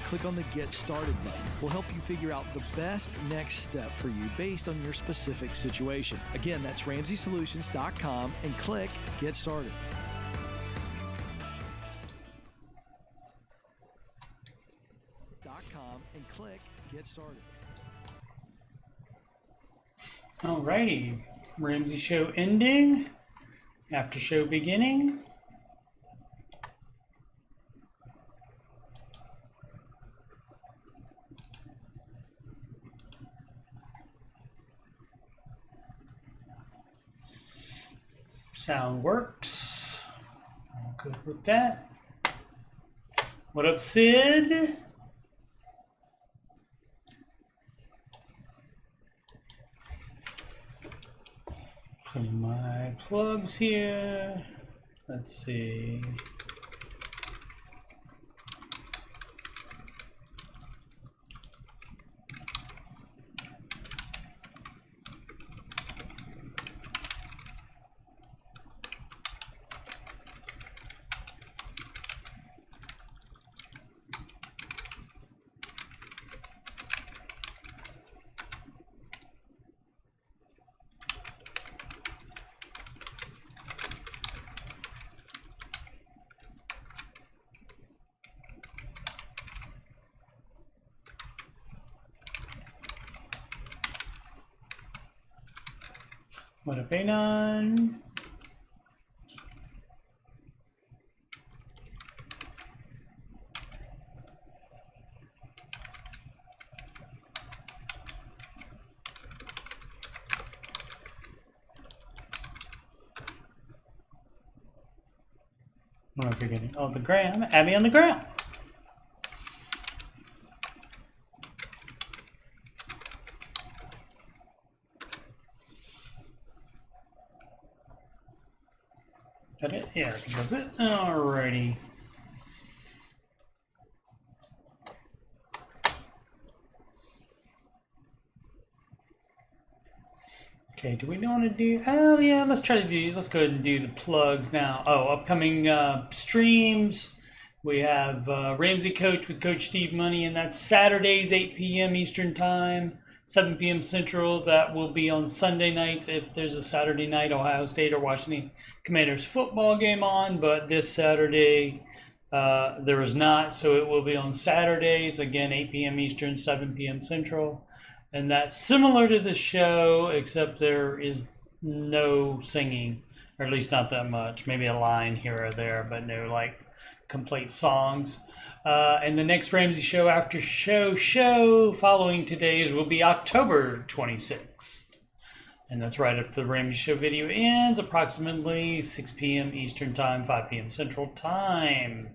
click on the Get Started button. We'll help you figure out the best next step for you based on your specific situation. Again, that's RamseySolutions.com and click Get Started. And click Get Started. Alrighty, Ramsey show ending, after show beginning. Sound works. All good with that. What up, Sid? Put my plugs here. Let's see. What up, Anon? What am I forgetting? Oh, the gram. Add me on the gram. That it? Yeah, I think that's it. Alrighty. Okay, do we want to do? Oh yeah, let's go ahead and do the plugs now. Oh, upcoming streams. We have Ramsey Coach with Coach Steve Money, and that's Saturdays 8 p.m. Eastern Time. 7 p.m. Central. That will be on Sunday nights if there's a Saturday night Ohio State or Washington Commanders football game on. But this Saturday there is not, so it will be on Saturdays, again 8 p.m. Eastern, 7 p.m. Central. And that's similar to the show, except there is no singing, or at least not that much. Maybe a line here or there, but no like complete songs. And the next Ramsey Show after show following today's will be October 26th. And that's right after the Ramsey Show video ends, approximately 6 p.m. Eastern Time, 5 p.m. Central Time.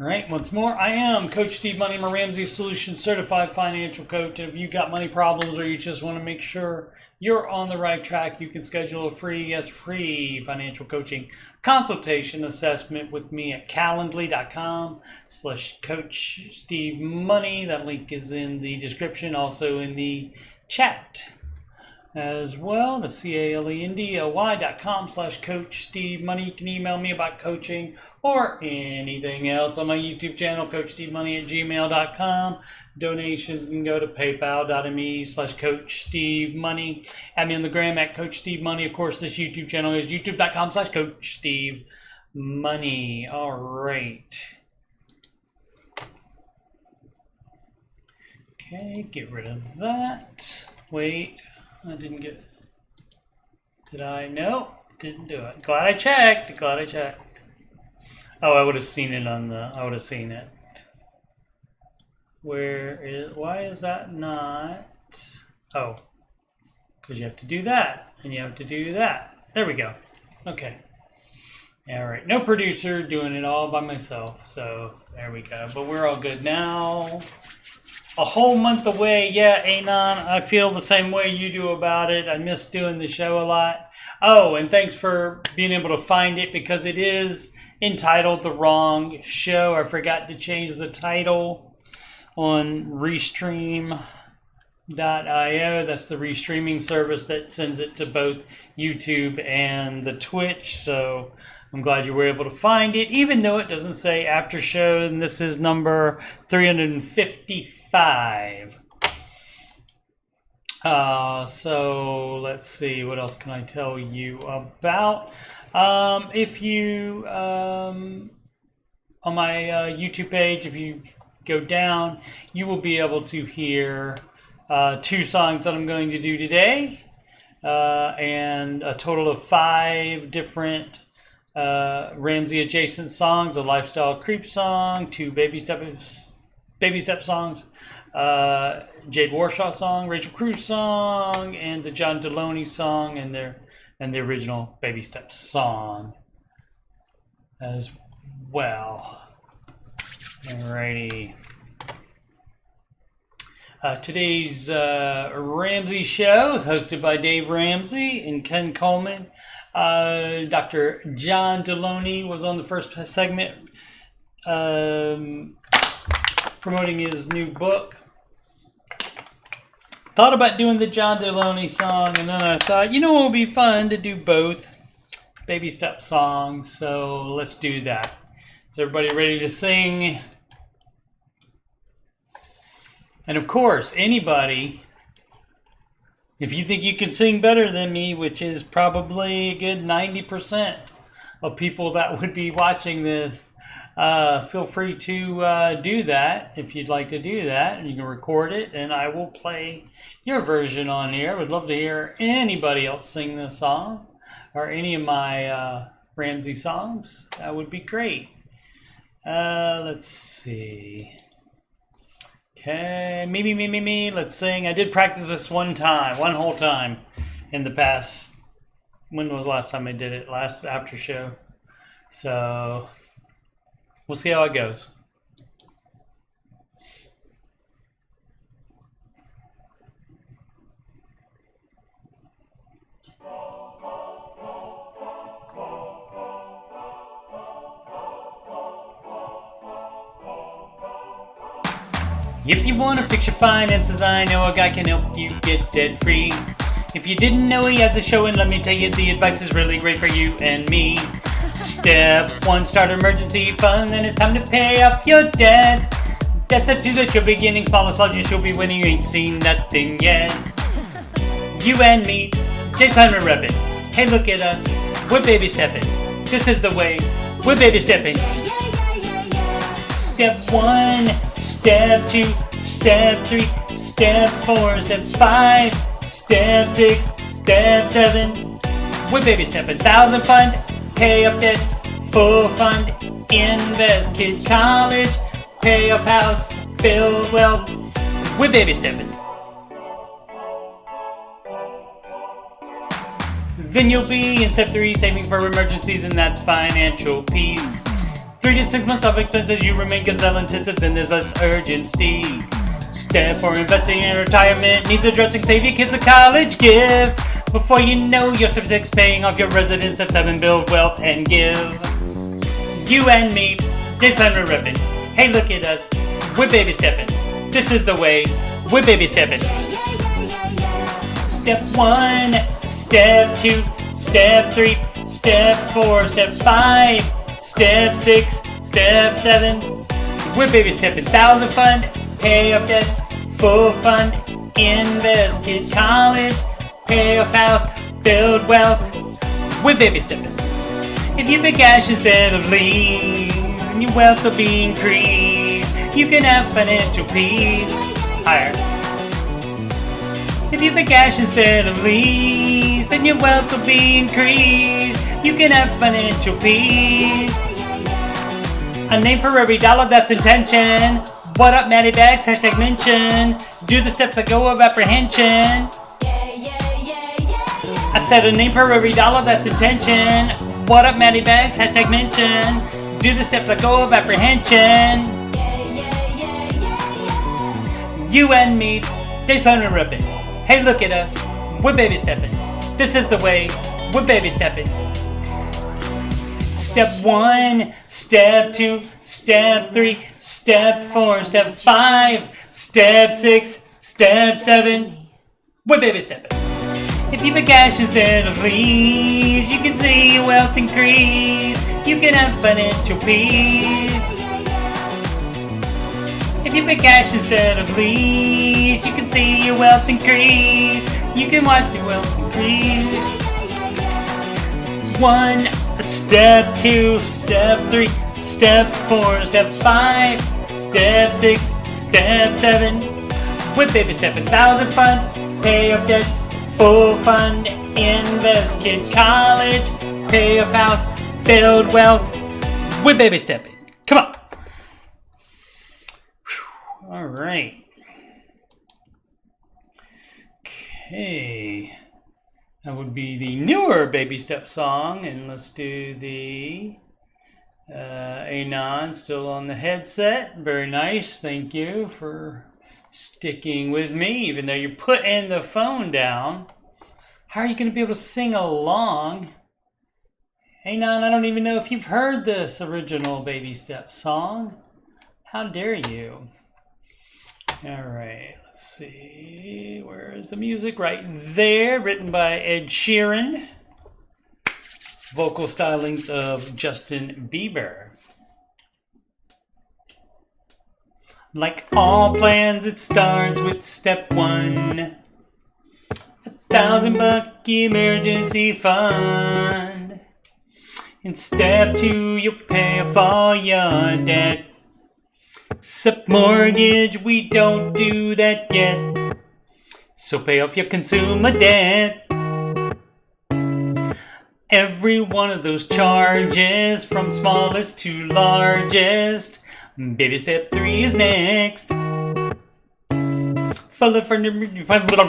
All right, once more, I am Coach Steve Money, I'm a Ramsey Solutions Certified Financial Coach. If you've got money problems or you just want to make sure you're on the right track, you can schedule a free financial coaching consultation assessment with me at calendly.com/Coach Steve Money. That link is in the description, also in the chat as well. The CALENDLY.com/Coach Steve Money. You can email me about coaching or anything else on my YouTube channel, CoachSteveMoney@gmail.com. Donations can go to paypal.me/Coach Steve Money. Add me on the gram at Coach Steve Money. Of course, this YouTube channel is youtube.com/Coach Steve Money. All right. Okay, get rid of that. Wait. I didn't get it. Did I? No, didn't do it. Glad I checked. Oh, I would have seen it on the, I would have seen it. Why is that not? Oh, because you have to do that, and you have to do that. There we go. Okay. All right. No producer, doing it all by myself. So there we go. But we're all good now. A whole month away. Yeah, Anon, I feel the same way you do about it. I miss doing the show a lot. Oh, and thanks for being able to find it, because it is entitled the wrong show. I forgot to change the title on Restream That's the restreaming service that sends it to both YouTube and the Twitch. So I'm glad you were able to find it, even though it doesn't say Aftershow, and this is number 355. So let's see, what else can I tell you about? If you, on my YouTube page, if you go down, you will be able to hear 2 songs that I'm going to do today, and a total of 5 different Ramsey adjacent songs: a lifestyle creep song, 2 baby step songs, Jade Warshaw song, Rachel Cruz song, and the John Deloney song, and the original Baby Steps song as well. Alrighty. Today's Ramsey show is hosted by Dave Ramsey and Ken Coleman. Dr. John Deloney was on the first segment, promoting his new book. Thought about doing the John Deloney song, and then I thought, it would be fun to do both Baby Step songs, so let's do that. Is everybody ready to sing? And of course, anybody, if you think you can sing better than me, which is probably a good 90% of people that would be watching this, feel free to do that if you'd like to do that. And you can record it, and I will play your version on here. I would love to hear anybody else sing this song or any of my Ramsey songs. That would be great. Let's see. Okay, me. Let's sing. I did practice this one whole time in the past. When was the last time I did it? Last after show. So we'll see how it goes. If you want to fix your finances, I know a guy can help you get debt free. If you didn't know he has a show, and let me tell you, the advice is really great for you and me. Step 1, start an emergency fund, then it's time to pay off your debt. That's step 2, that you're beginning small as large, you'll be winning, you ain't seen nothing yet. You and me, Jake Pittman reppin'. Hey, look at us, we're baby stepping. This is the way, we're baby stepping. Step 1, step 2, step 3, step 4, step 5, step 6, step 7. We're baby stepping. 1,000 fund, pay up debt, full fund, invest, kid college, pay off house, build wealth. We're baby stepping. Then you'll be in step 3, saving for emergencies, and that's financial peace. 3 to 6 months of expenses, you remain gazelle intensive, then there's less urgency. Step 4, investing in retirement, needs addressing, save your kids a college gift. Before you know, your step 6, paying off your residence, step 7, build wealth and give. You and me, Dave Pittman reppin'. Hey, look at us, we're baby stepping. This is the way, we're baby stepping. Step 1, step 2, step 3, step 4, step 5, step 6, step 7. We're baby stepping. 1,000 fund, pay off debt, full fund, invest, kid college, pay off house, build wealth. We're baby stepping. If you pay cash instead of leave, your wealth will be increased. You can have financial peace. Higher. If you pay cash instead of lease, then your wealth will be increased. You can have financial peace. A name for every dollar, that's intention. What up, Matty Bags? Hashtag mention. Do the steps that go of apprehension. I said a name for every dollar, that's intention. What up, Matty Bags? Hashtag mention. Do the steps that go of apprehension. You and me, Dave Pittman reppin'. Hey, look at us, we're baby stepping. This is the way, we're baby stepping. Step 1, step 2, step 3, step 4, step 5, step 6, Step 7, we're baby stepping. If you pay cash instead of lease, you can see your wealth increase. You can have financial peace. If you pay cash instead of lease, you can see your wealth increase. You can watch your wealth increase. 1, step 2, step 3, step 4, step 5, step 6, step 7. We're baby stepping. 1,000 fund, pay off debt, full fund, invest, kid college, pay off house, build wealth. We're baby stepping. Come on. Whew. All right. Okay. That would be the newer baby step song, and let's do the Anon still on the headset. Very nice. Thank you for sticking with me, even though you're putting the phone down. How are you going to be able to sing along? Anon, I don't even know if you've heard this original baby step song. How dare you? All right, let's see. Where is the music? Right there, written by Ed Sheeran. Vocal stylings of Justin Bieber. Like all plans, it starts with step 1. $1,000 emergency fund. In step 2, you'll pay off all your debt. Except mortgage, we don't do that yet. So pay off your consumer debt. Every one of those charges, from smallest to largest. Baby step 3 is next. Full of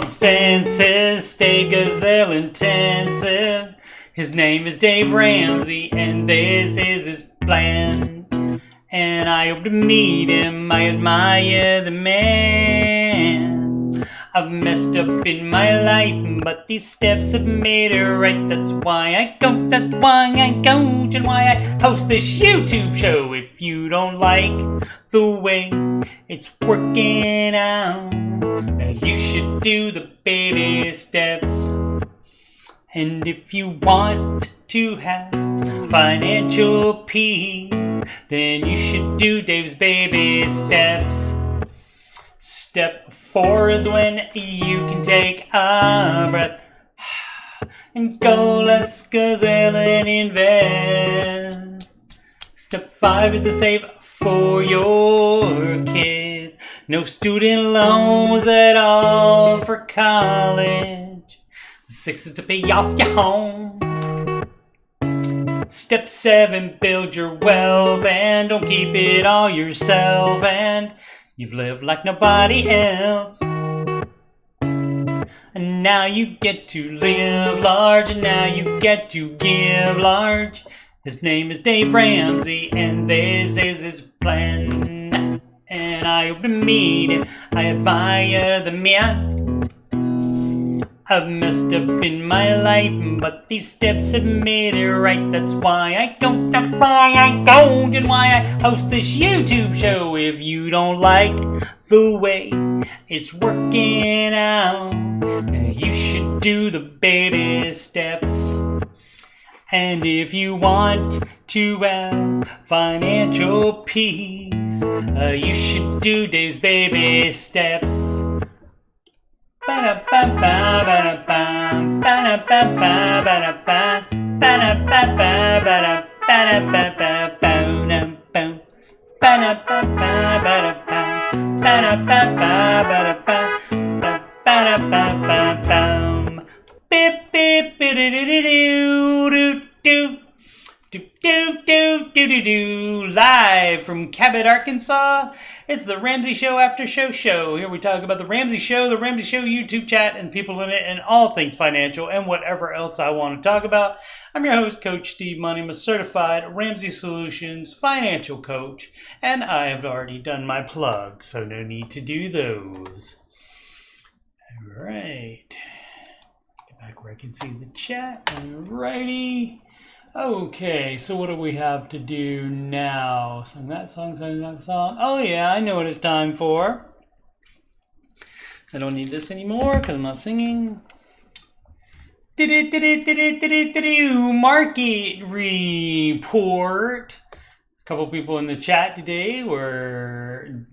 expenses, stay gazelle intensive. His name is Dave Ramsey, and this is his plan. And I hope to meet him, I admire the man. I've messed up in my life, but these steps have made it right. That's why I coach, that's why I coach, and why I host this YouTube show. If you don't like the way it's working out, you should do the baby steps. And if you want to have financial peace, then you should do Dave's baby steps. Step 4 is when you can take a breath and go less gazelle and invest. Step 5 is to save for your kids. No student loans at all for college. 6 is to pay off your home. Step 7, build your wealth and don't keep it all yourself. And you've lived like nobody else. And now you get to live large, and now you get to give large. His name is Dave Ramsey, and this is his plan. And I hope to meet him, I admire the man. I've messed up in my life, but these steps have made it right. That's why I go, that's why I go, and why I host this YouTube show. If you don't like the way it's working out, you should do the baby steps. And if you want to have financial peace, you should do Dave's baby steps. Live from Cabot, Arkansas, it's the Ramsey Show Aftershow show. Here we talk about the Ramsey Show YouTube chat, and people in it, and all things financial, and whatever else I want to talk about. I'm your host, Coach Steve Money. I'm a certified Ramsey Solutions financial coach, and I have already done my plug, so no need to do those. All right. Get back where I can see the chat. Alrighty. Okay, so what do we have to do now? Sing that song, sing that song. Oh yeah, I know what it's time for. I don't need this anymore because I'm not singing. Market report. A couple people in the chat today were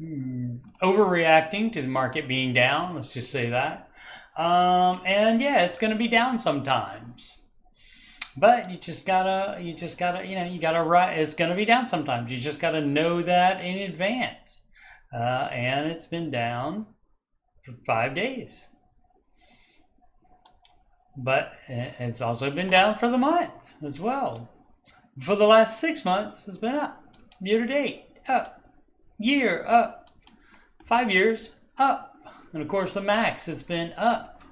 overreacting to the market being down. Let's just say that. And yeah, it's going to be down sometimes. But you gotta, it's going to be down sometimes. You just got to know that in advance. And it's been down for 5 days. But it's also been down for the month as well. For the last 6 months, it's been up. Year to date, up. Year, up. 5 years, up. And of course, the max, it's been up.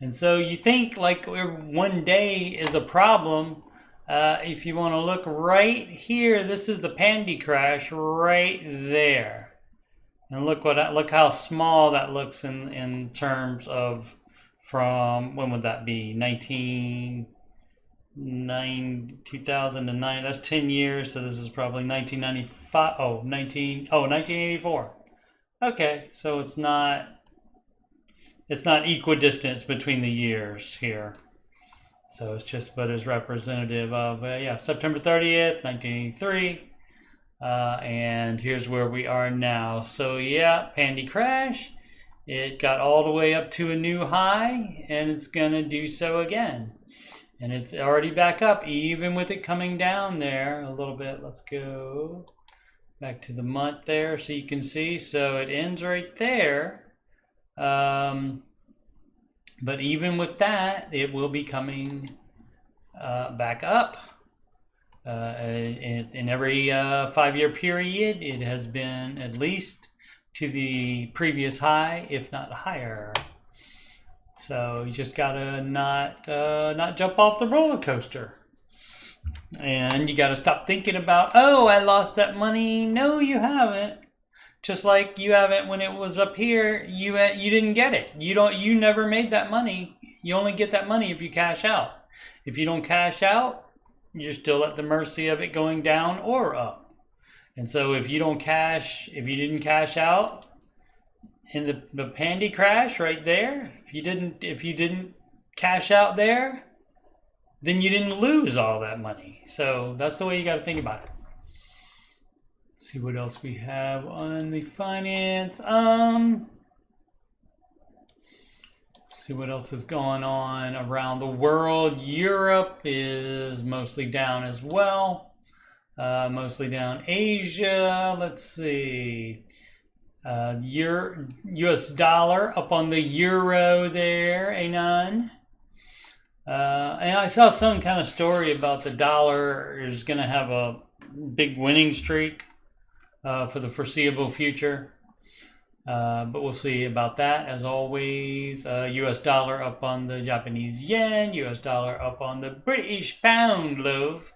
And so you think like one day is a problem. If you want to look right here, this is the pandy crash right there. And look how small that looks in terms of from, when would that be? 2009, that's 10 years, so this is probably 1995, 1984. Okay, so it's not equidistant between the years here. So it's just, but it's representative of, September 30th, 1983. And here's where we are now. So yeah, pandy crash. It got all the way up to a new high, and it's going to do so again. And it's already back up, even with it coming down there a little bit. Let's go back to the month there so you can see. So it ends right there. But even with that, it will be coming back up. In every 5-year period, it has been at least to the previous high, if not higher. So you just gotta not jump off the roller coaster, and you gotta stop thinking about, oh, I lost that money. No, you haven't. Just like you haven't when it was up here. You didn't get it. You never made that money. You only get that money if you cash out. If you don't cash out, you're still at the mercy of it going down or up. And so if you didn't cash out in the pandy crash right there, if you didn't cash out there, then you didn't lose all that money. So that's the way you got to think about it. Let's see what else we have on the finance. See what else is going on around the world. Europe is mostly down as well. Mostly down. Asia, let's see. US dollar up on the euro there, Anon. And I saw some kind of story about the dollar is going to have a big winning streak for the foreseeable future. But we'll see about that. As always, US dollar up on the Japanese yen, US dollar up on the British pound, love.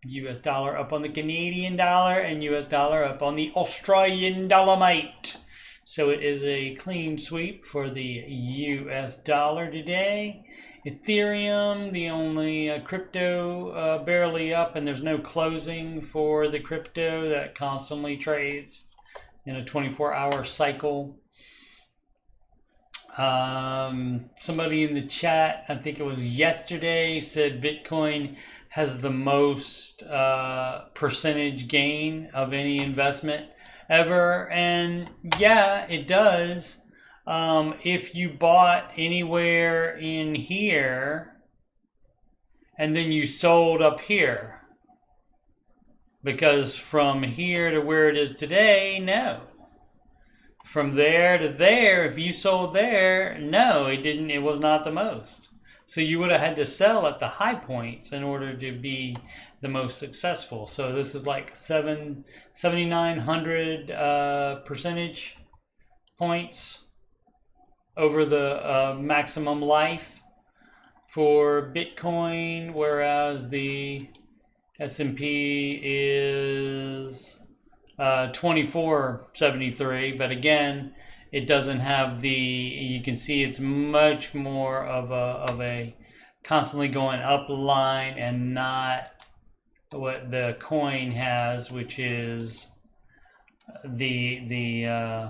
US dollar up on the Canadian dollar, and US dollar up on the Australian dollarmite. So it is a clean sweep for the US dollar today. Ethereum, the only crypto barely up, and there's no closing for the crypto that constantly trades in a 24-hour cycle. Somebody in the chat, I think it was yesterday, said Bitcoin has the most percentage gain of any investment ever. And yeah, it does. If you bought anywhere in here and then you sold up here, because from here to where it is today, no. From there to there, if you sold there, no, it was not the most. So you would have had to sell at the high points in order to be the most successful. So this is like 7,900 percentage points over the maximum life for Bitcoin, whereas the S&P is 2473, but again, it doesn't have the, you can see it's much more of a constantly going up line, and not what the coin has, which is the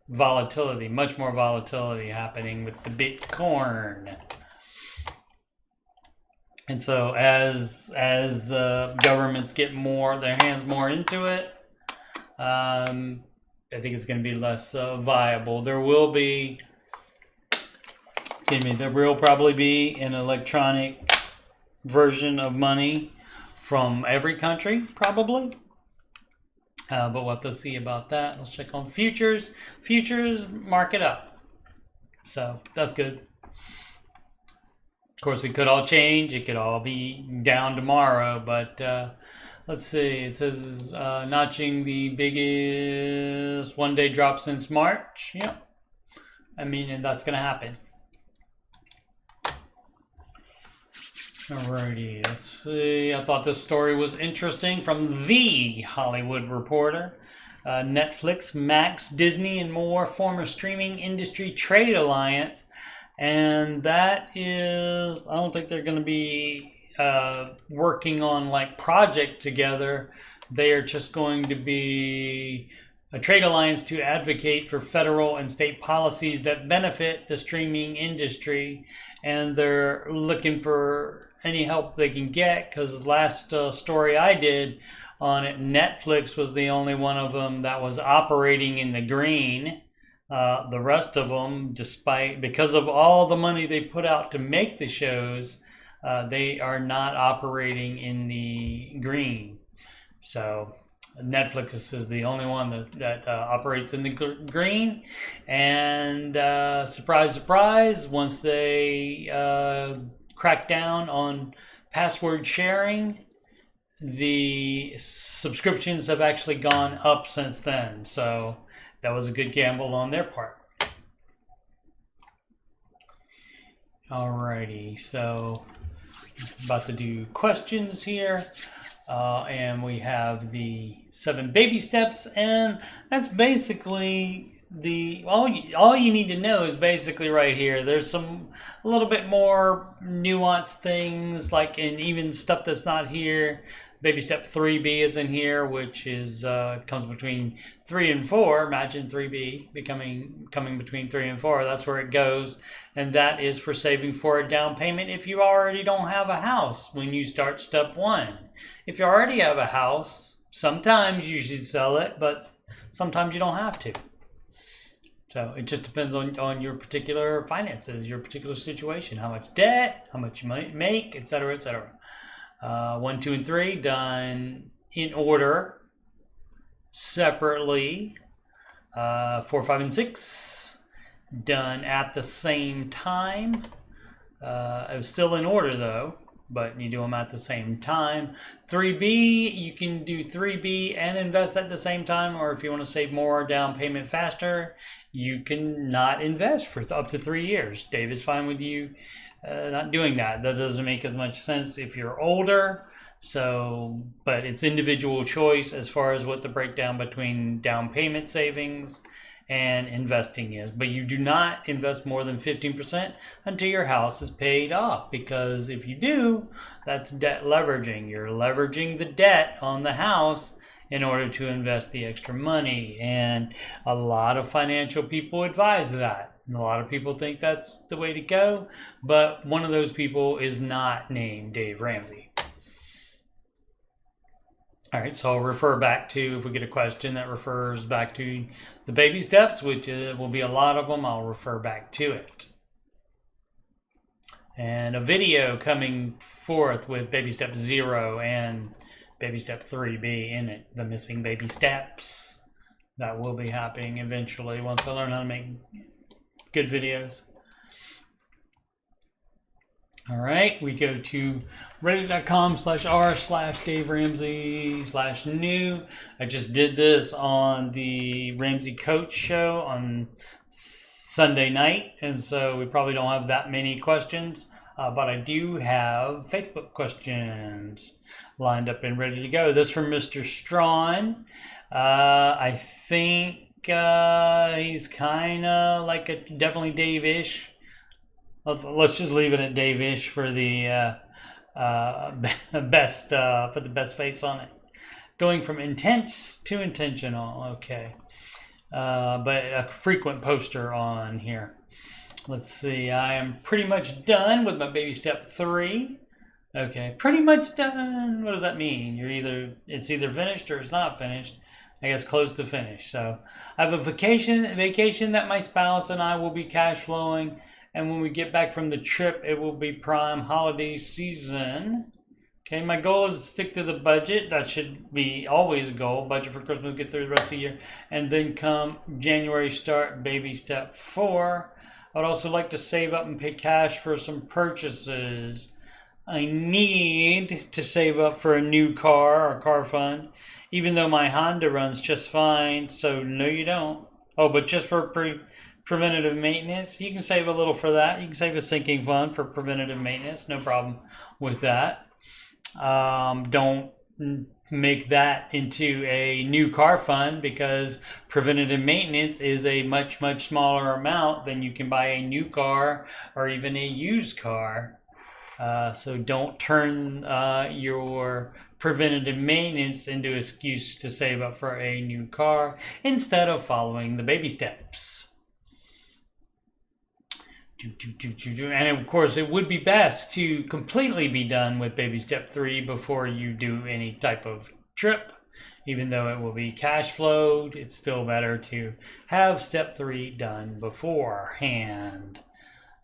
volatility, much more volatility happening with the Bitcoin. And so as governments get their hands more into it, I think it's going to be less viable. There will probably be an electronic version of money from every country, probably. But we'll have to see about that. Let's check on futures. Futures market up. So that's good. Of course, it could all change. It could all be down tomorrow. But let's see. It says notching the biggest one-day drop since March. Yep. I mean, and that's going to happen. Alrighty, let's see. I thought this story was interesting from The Hollywood Reporter. Netflix, Max, Disney, and more form a streaming industry trade alliance. And that is, I don't think they're going to be working on like project together. They are just going to be a trade alliance to advocate for federal and state policies that benefit the streaming industry. And they're looking for any help they can get, because the last story I did on it, Netflix was the only one of them that was operating in the green. The rest of them, because of all the money they put out to make the shows, they are not operating in the green. So Netflix is the only one that operates in the green. And surprise, surprise, once they crack down on password sharing, the subscriptions have actually gone up since then. So that was a good gamble on their part. Alrighty, so about to do questions here. And we have the 7 baby steps, and that's basically all you need to know is basically right here. There's a little bit more nuanced things, like, and even stuff that's not here. Baby step 3B is in here, which is comes between 3 and 4. Imagine 3B coming between 3 and 4. That's where it goes, and that is for saving for a down payment if you already don't have a house when you start step 1. If you already have a house, sometimes you should sell it, but sometimes you don't have to. So it just depends on your particular finances, your particular situation, how much debt, how much you might make, etc., etc. 1, 2, and 3 done in order, separately. 4, 5, and 6 done at the same time. It was still in order though, but you do them at the same time. 3B, you can do 3B and invest at the same time, or if you want to save more down payment faster, you can not invest for up to 3 years. Dave is fine with you not doing that. That doesn't make as much sense if you're older. So, but it's individual choice as far as what the breakdown between down payment savings and investing is. But you do not invest more than 15% until your house is paid off, because if you do, that's debt leveraging. You're leveraging the debt on the house in order to invest the extra money. And a lot of financial people advise that. A lot of people think that's the way to go, but one of those people is not named Dave Ramsey. All right, so I'll refer back to, if we get a question that refers back to the baby steps, which will be a lot of them, I'll refer back to it. And a video coming forth with baby step 0 and baby step 3B in it, the missing baby steps. That will be happening eventually once I learn how to make good videos. All right, we go to reddit.com/r/Dave Ramsey/new. I just did this on the Ramsey Coach show on Sunday night, and so we probably don't have that many questions, but I do have Facebook questions lined up and ready to go. This from Mr. Strawn. I think he's kind of like a definitely Dave-ish. Let's just leave it at Dave-ish for the best face on it. Going from intense to intentional. Okay. but a frequent poster on here. Let's see, I am pretty much done with my baby step 3. Okay, pretty much done. What does that mean? It's either finished or it's not finished. I guess close to finish. So I have a vacation that my spouse and I will be cash flowing. And when we get back from the trip, it will be prime holiday season. Okay, my goal is to stick to the budget. That should be always a goal. Budget for Christmas, get through the rest of the year. And then come January, start baby step 4. I would also like to save up and pay cash for some purchases. I need to save up for a new car or car fund, even though my Honda runs just fine. So no, you don't. Oh, but just for preventative maintenance, you can save a little for that. You can save a sinking fund for preventative maintenance. No problem with that. Don't make that into a new car fund, because preventative maintenance is a much, much smaller amount than you can buy a new car or even a used car. So don't turn your preventative maintenance into an excuse to save up for a new car instead of following the baby steps. And of course, it would be best to completely be done with baby step 3 before you do any type of trip. Even though it will be cash flowed, it's still better to have step 3 done beforehand.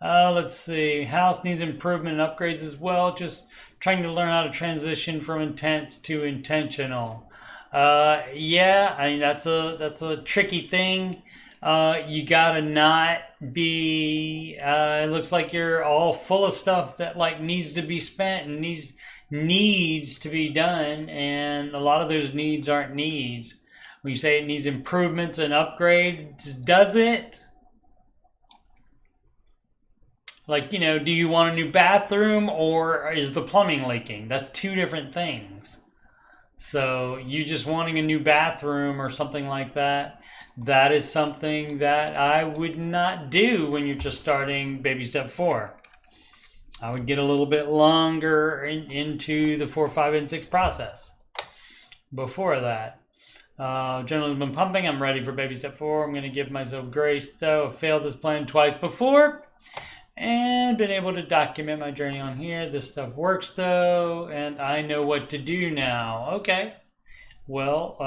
Let's see. House needs improvement and upgrades as well. Just trying to learn how to transition from intense to intentional. Yeah, I mean that's a tricky thing. You gotta not be. It looks like you're all full of stuff that like needs to be spent and needs to be done, and a lot of those needs aren't needs. When you say it needs improvements and upgrades, does it? Like, do you want a new bathroom or is the plumbing leaking? That's two different things. So you just wanting a new bathroom or something like that, that is something that I would not do when you're just starting baby step 4. I would get a little bit longer into the 4, 5, and 6 process before that. Generally been pumping. I'm ready for baby step 4. I'm going to give myself grace, though. I've failed this plan twice before and been able to document my journey on here. This stuff works, though, and I know what to do now. Okay. Well,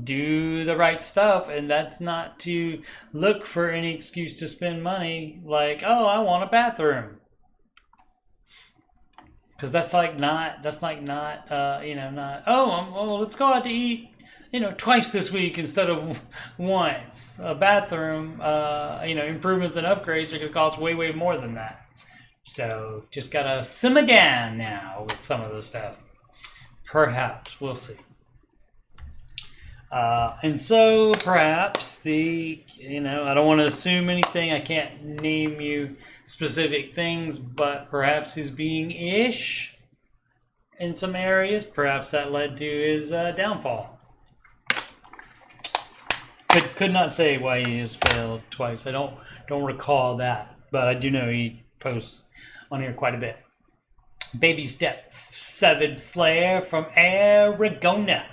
do the right stuff, and that's not to look for any excuse to spend money like, oh, I want a bathroom. Because that's not, oh, let's go out to eat, twice this week instead of once. A bathroom, improvements and upgrades are going to cost way, way more than that. So just got to simmer down now with some of the stuff. Perhaps, we'll see. And so perhaps I don't want to assume anything. I can't name you specific things, but perhaps his being ish in some areas, perhaps that led to his downfall. Could not say why he has failed twice. I don't recall that, but I do know he posts on here quite a bit. Baby step 7 flare from Aragona.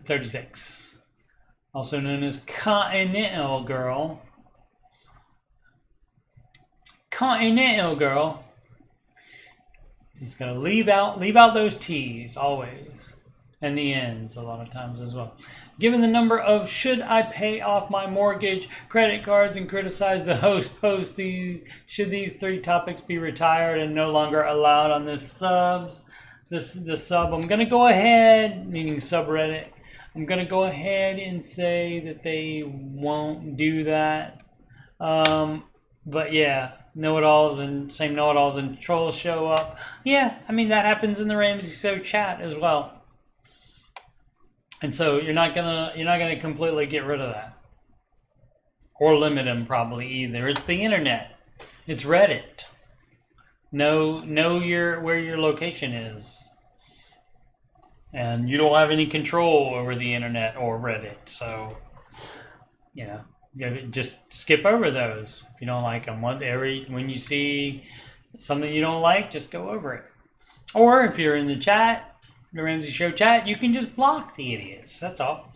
36. Also known as Continental Girl. Continental Girl. He's gonna leave out those T's always. And the ends a lot of times as well. Given the number of should I pay off my mortgage, credit cards, and criticize the host post, should these 3 topics be retired and no longer allowed on the subs? The sub, I'm going to go ahead, meaning subreddit, I'm going to go ahead and say that they won't do that. But yeah, know-it-alls and same know-it-alls and trolls show up. Yeah, I mean, that happens in the Ramsey Show chat as well. And so you're not gonna completely get rid of that. Or limit them probably either. It's the internet. It's Reddit. Know where your location is, and you don't have any control over the internet or Reddit. So, just skip over those if you don't like them. When you see something you don't like, just go over it. Or if you're in the chat, the Ramsey Show chat, you can just block the idiots. That's all.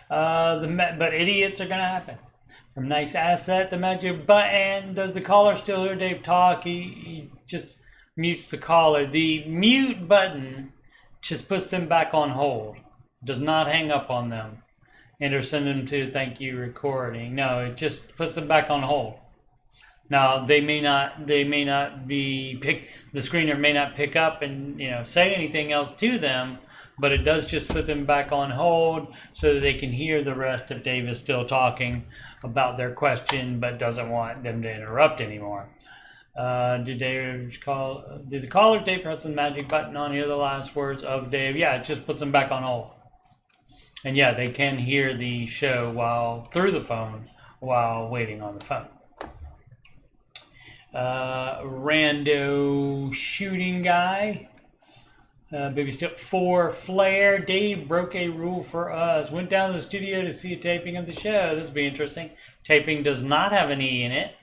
But idiots are going to happen. From Nice Asset, the magic button. Does the caller still hear Dave talk? He just mutes the caller. The mute button just puts them back on hold. Does not hang up on them and or send them to thank you recording. No, it just puts them back on hold. Now they may not be the screener may not pick up and say anything else to them, but it does just put them back on hold so that they can hear the rest if Dave is still talking about their question but doesn't want them to interrupt anymore. Did the caller Dave press the magic button on hear the last words of Dave? Yeah, it just puts them back on hold. And yeah, they can hear the show through the phone while waiting on the phone. Rando shooting guy. Baby step 4 flare. Dave broke a rule for us. Went down to the studio to see a taping of the show. This will be interesting. Taping does not have an E in it.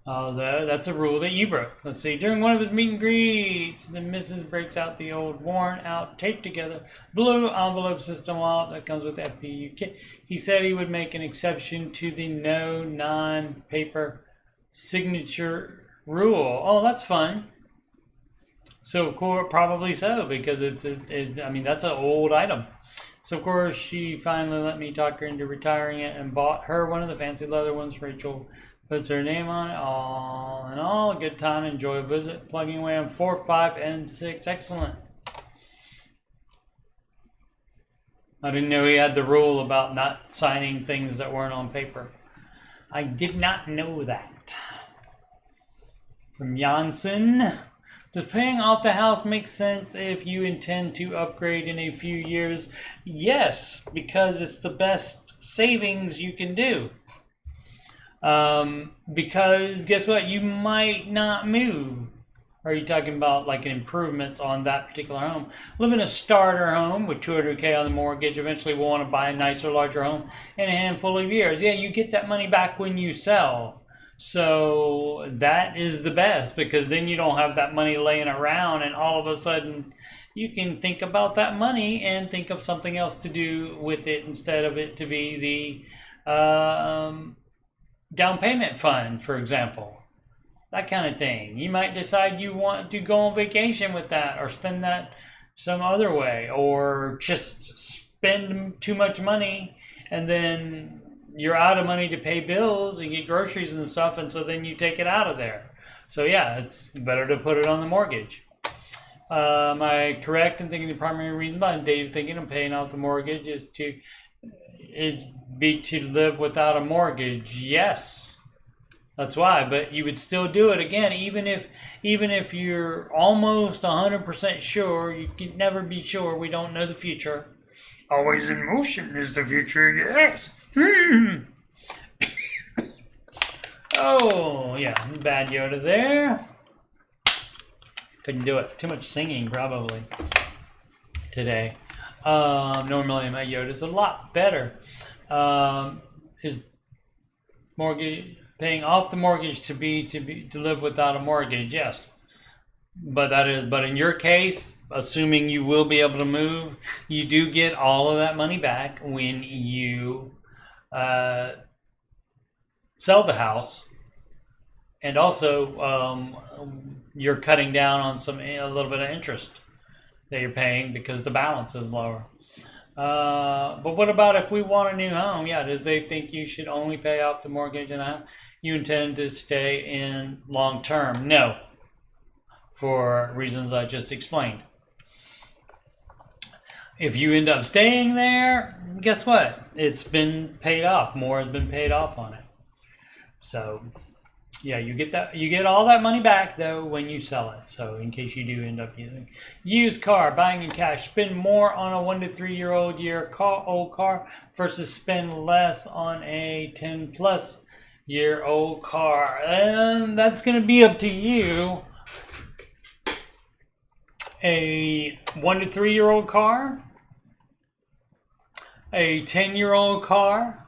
Although that's a rule that you broke. Let's see. During one of his meet and greets, the missus breaks out the old worn out tape together blue envelope system wallet that comes with the FPU kit. He said he would make an exception to the no non-paper signature rule. Oh, that's fun. So of course, probably so, because that's an old item. So of course she finally let me talk her into retiring it and bought her one of the fancy leather ones. Rachel puts her name on it. All in all, a good time. Enjoy a visit. Plugging away on 4, 5, and 6. Excellent. I didn't know he had the rule about not signing things that weren't on paper. I did not know that. From Janssen. Does paying off the house make sense if you intend to upgrade in a few years? Yes, because it's the best savings you can do. Because guess what? You might not move. Are you talking about like improvements on that particular home? Live in a starter home with $200K on the mortgage. Eventually we'll want to buy a nicer, larger home in a handful of years. Yeah, you get that money back when you sell. So that is the best, because then you don't have that money laying around and all of a sudden you can think about that money and think of something else to do with it instead of it to be the down payment fund, for example. That kind of thing. You might decide you want to go on vacation with that or spend that some other way, or just spend too much money and then you're out of money to pay bills and get groceries and stuff, and so then you take it out of there. So yeah, it's better to put it on the mortgage. Am I correct in thinking the primary reason behind Dave thinking of paying off the mortgage is to live without a mortgage? Yes, that's why. But you would still do it again, even if you're almost 100% sure. You can never be sure. We don't know the future. Always in motion is the future. Yes. Oh yeah, bad Yoda there. Couldn't do it. Too much singing probably today. Normally my Yoda's a lot better. Is mortgage paying off the mortgage to live without a mortgage? Yes, but in your case, assuming you will be able to move, you do get all of that money back when you sell the house, and also you're cutting down on a little bit of interest that you're paying because the balance is lower. But what about if we want a new home? Yeah, does they think you should only pay off the mortgage and a house? You intend to stay in long term? No, for reasons I just explained. If you end up staying there, guess what? It's been paid off. More has been paid off on it. So, yeah, you get all that money back though when you sell it. So, in case you do end up using used car, buying in cash, spend more on a 1 to 3 year old car versus spend less on a 10+ year old car, and that's going to be up to you. A 1 to 3 year old car, a 10-year-old car,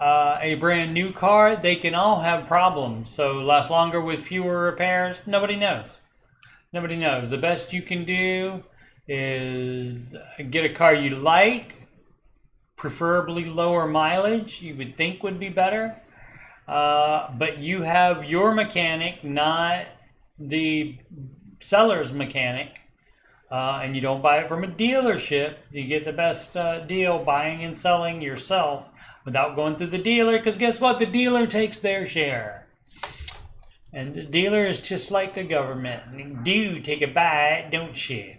a brand new car, they can all have problems. So last longer with fewer repairs, nobody knows. Nobody knows. The best you can do is get a car you like, preferably lower mileage, you would think would be better. But you have your mechanic, not the seller's mechanic, and you don't buy it from a dealership. You get the best deal buying and selling yourself without going through the dealer, because guess what? The dealer takes their share. And the dealer is just like the government. You do take a bite, don't you?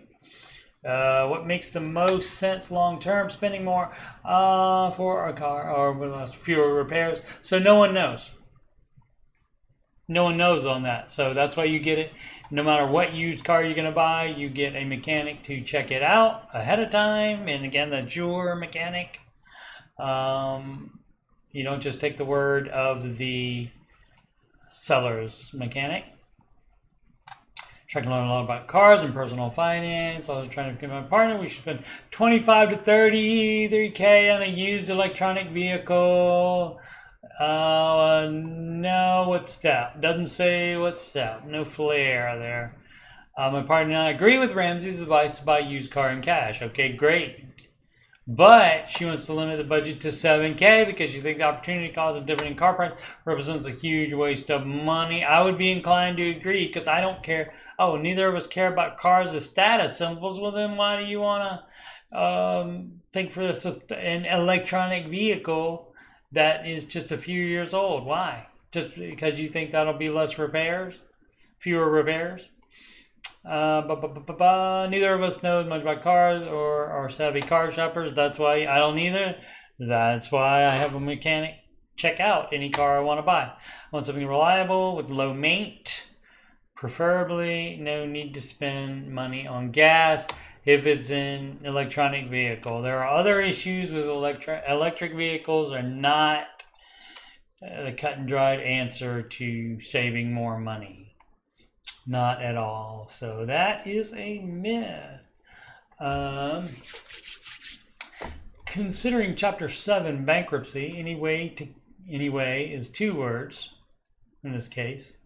What makes the most sense long term? Spending more for a car or with fewer repairs. So no one knows. No one knows on that. So that's why you get it. No matter what used car you're going to buy, you get a mechanic to check it out ahead of time. And again, that's your mechanic. You don't just take the word of the seller's mechanic. Trying to learn a lot about cars and personal finance. Also trying to become my partner. We should spend 25 to 33K on a used electronic vehicle. No, what step? Doesn't say what step. No flair there. My partner and I agree with Ramsey's advice to buy a used car in cash. Okay, great. But she wants to limit the budget to 7K because she thinks the opportunity cost of different in car price represents a huge waste of money. I would be inclined to agree because I don't care. Oh, neither of us care about cars as status symbols. Well, then why do you want to think for this an electronic vehicle that is just a few years old? Why? Just because you think that'll be less repairs? Fewer repairs? Neither of us knows much about cars or are savvy car shoppers. That's why I don't either. That's why I have a mechanic check out any car I want to buy. I want something reliable with low maint. Preferably no need to spend money on gas if it's an electronic vehicle. There are other issues with electric vehicles are not the cut and dried answer to saving more money. Not at all. So that is a myth. Considering Chapter 7, bankruptcy, anyway is 2 words in this case.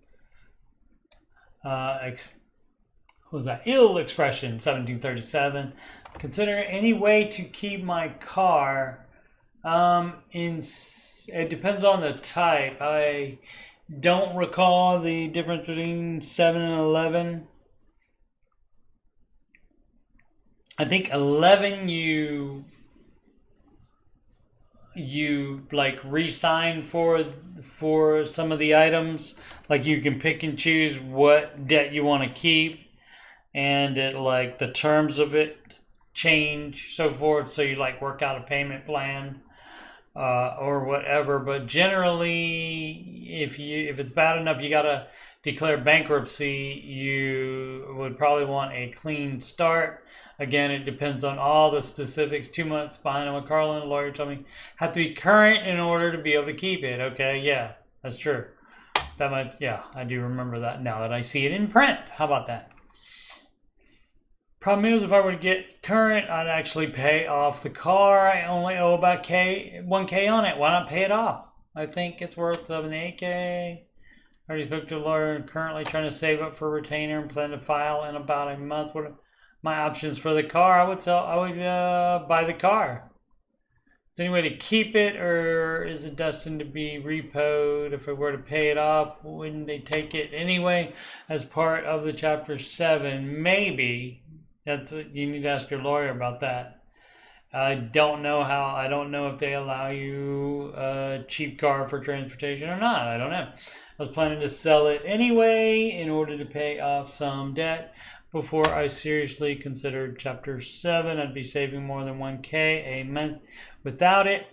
What was that? Ill expression, 1737. Consider any way to keep my car. It depends on the type. I don't recall the difference between 7 and 11. I think 11 you like re-sign for some of the items. Like you can pick and choose what debt you want to keep, and it like the terms of it change, so forth. So you like work out a payment plan. Or whatever, but generally, if it's bad enough, you gotta declare bankruptcy. You would probably want a clean start. Again, it depends on all the specifics. 2 months behind on a car loan, a lawyer told me have to be current in order to be able to keep it. Okay, yeah, that's true. That might, yeah, I do remember that now that I see it in print. How about that? Problem is, if I were to get current, I'd actually pay off the car. I only owe about 1K on it. Why not pay it off? I think it's worth an 8K. I already spoke to a lawyer and currently trying to save up for a retainer and plan to file in about a month. What are my options for the car? I would buy the car. Is there any way to keep it, or is it destined to be repoed? If I were to pay it off, wouldn't they take it anyway as part of the Chapter 7? Maybe. That's what you need to ask your lawyer about that. I don't know if they allow you a cheap car for transportation or not. I don't know. I was planning to sell it anyway in order to pay off some debt before I seriously considered Chapter 7. I'd be saving more than 1K a month without it.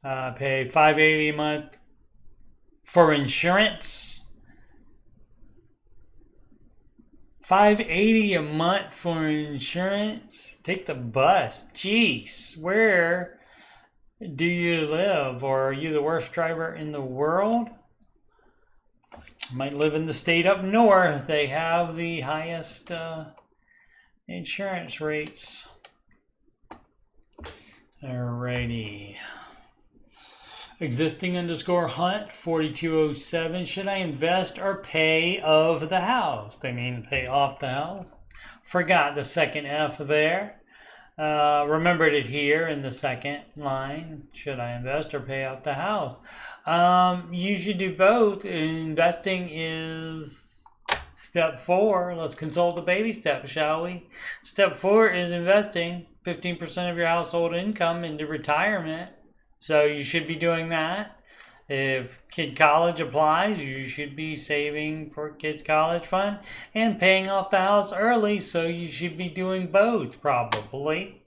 Pay $580 a month for insurance. $580 a month for insurance? Take the bus. Jeez, where do you live? Or are you the worst driver in the world? Might live in the state up north. They have the highest insurance rates. Alrighty. Existing_Hunt 4207. Should I invest or pay of the house? They mean pay off the house. Forgot the second F there. Remembered it here in the second line. Should I invest or pay off the house? You should do both. Investing is step 4. Let's consult the baby steps, shall we? Step 4 is investing 15% of your household income into retirement. So you should be doing that. If kid college applies, you should be saving for kid college fund and paying off the house early. So you should be doing both probably.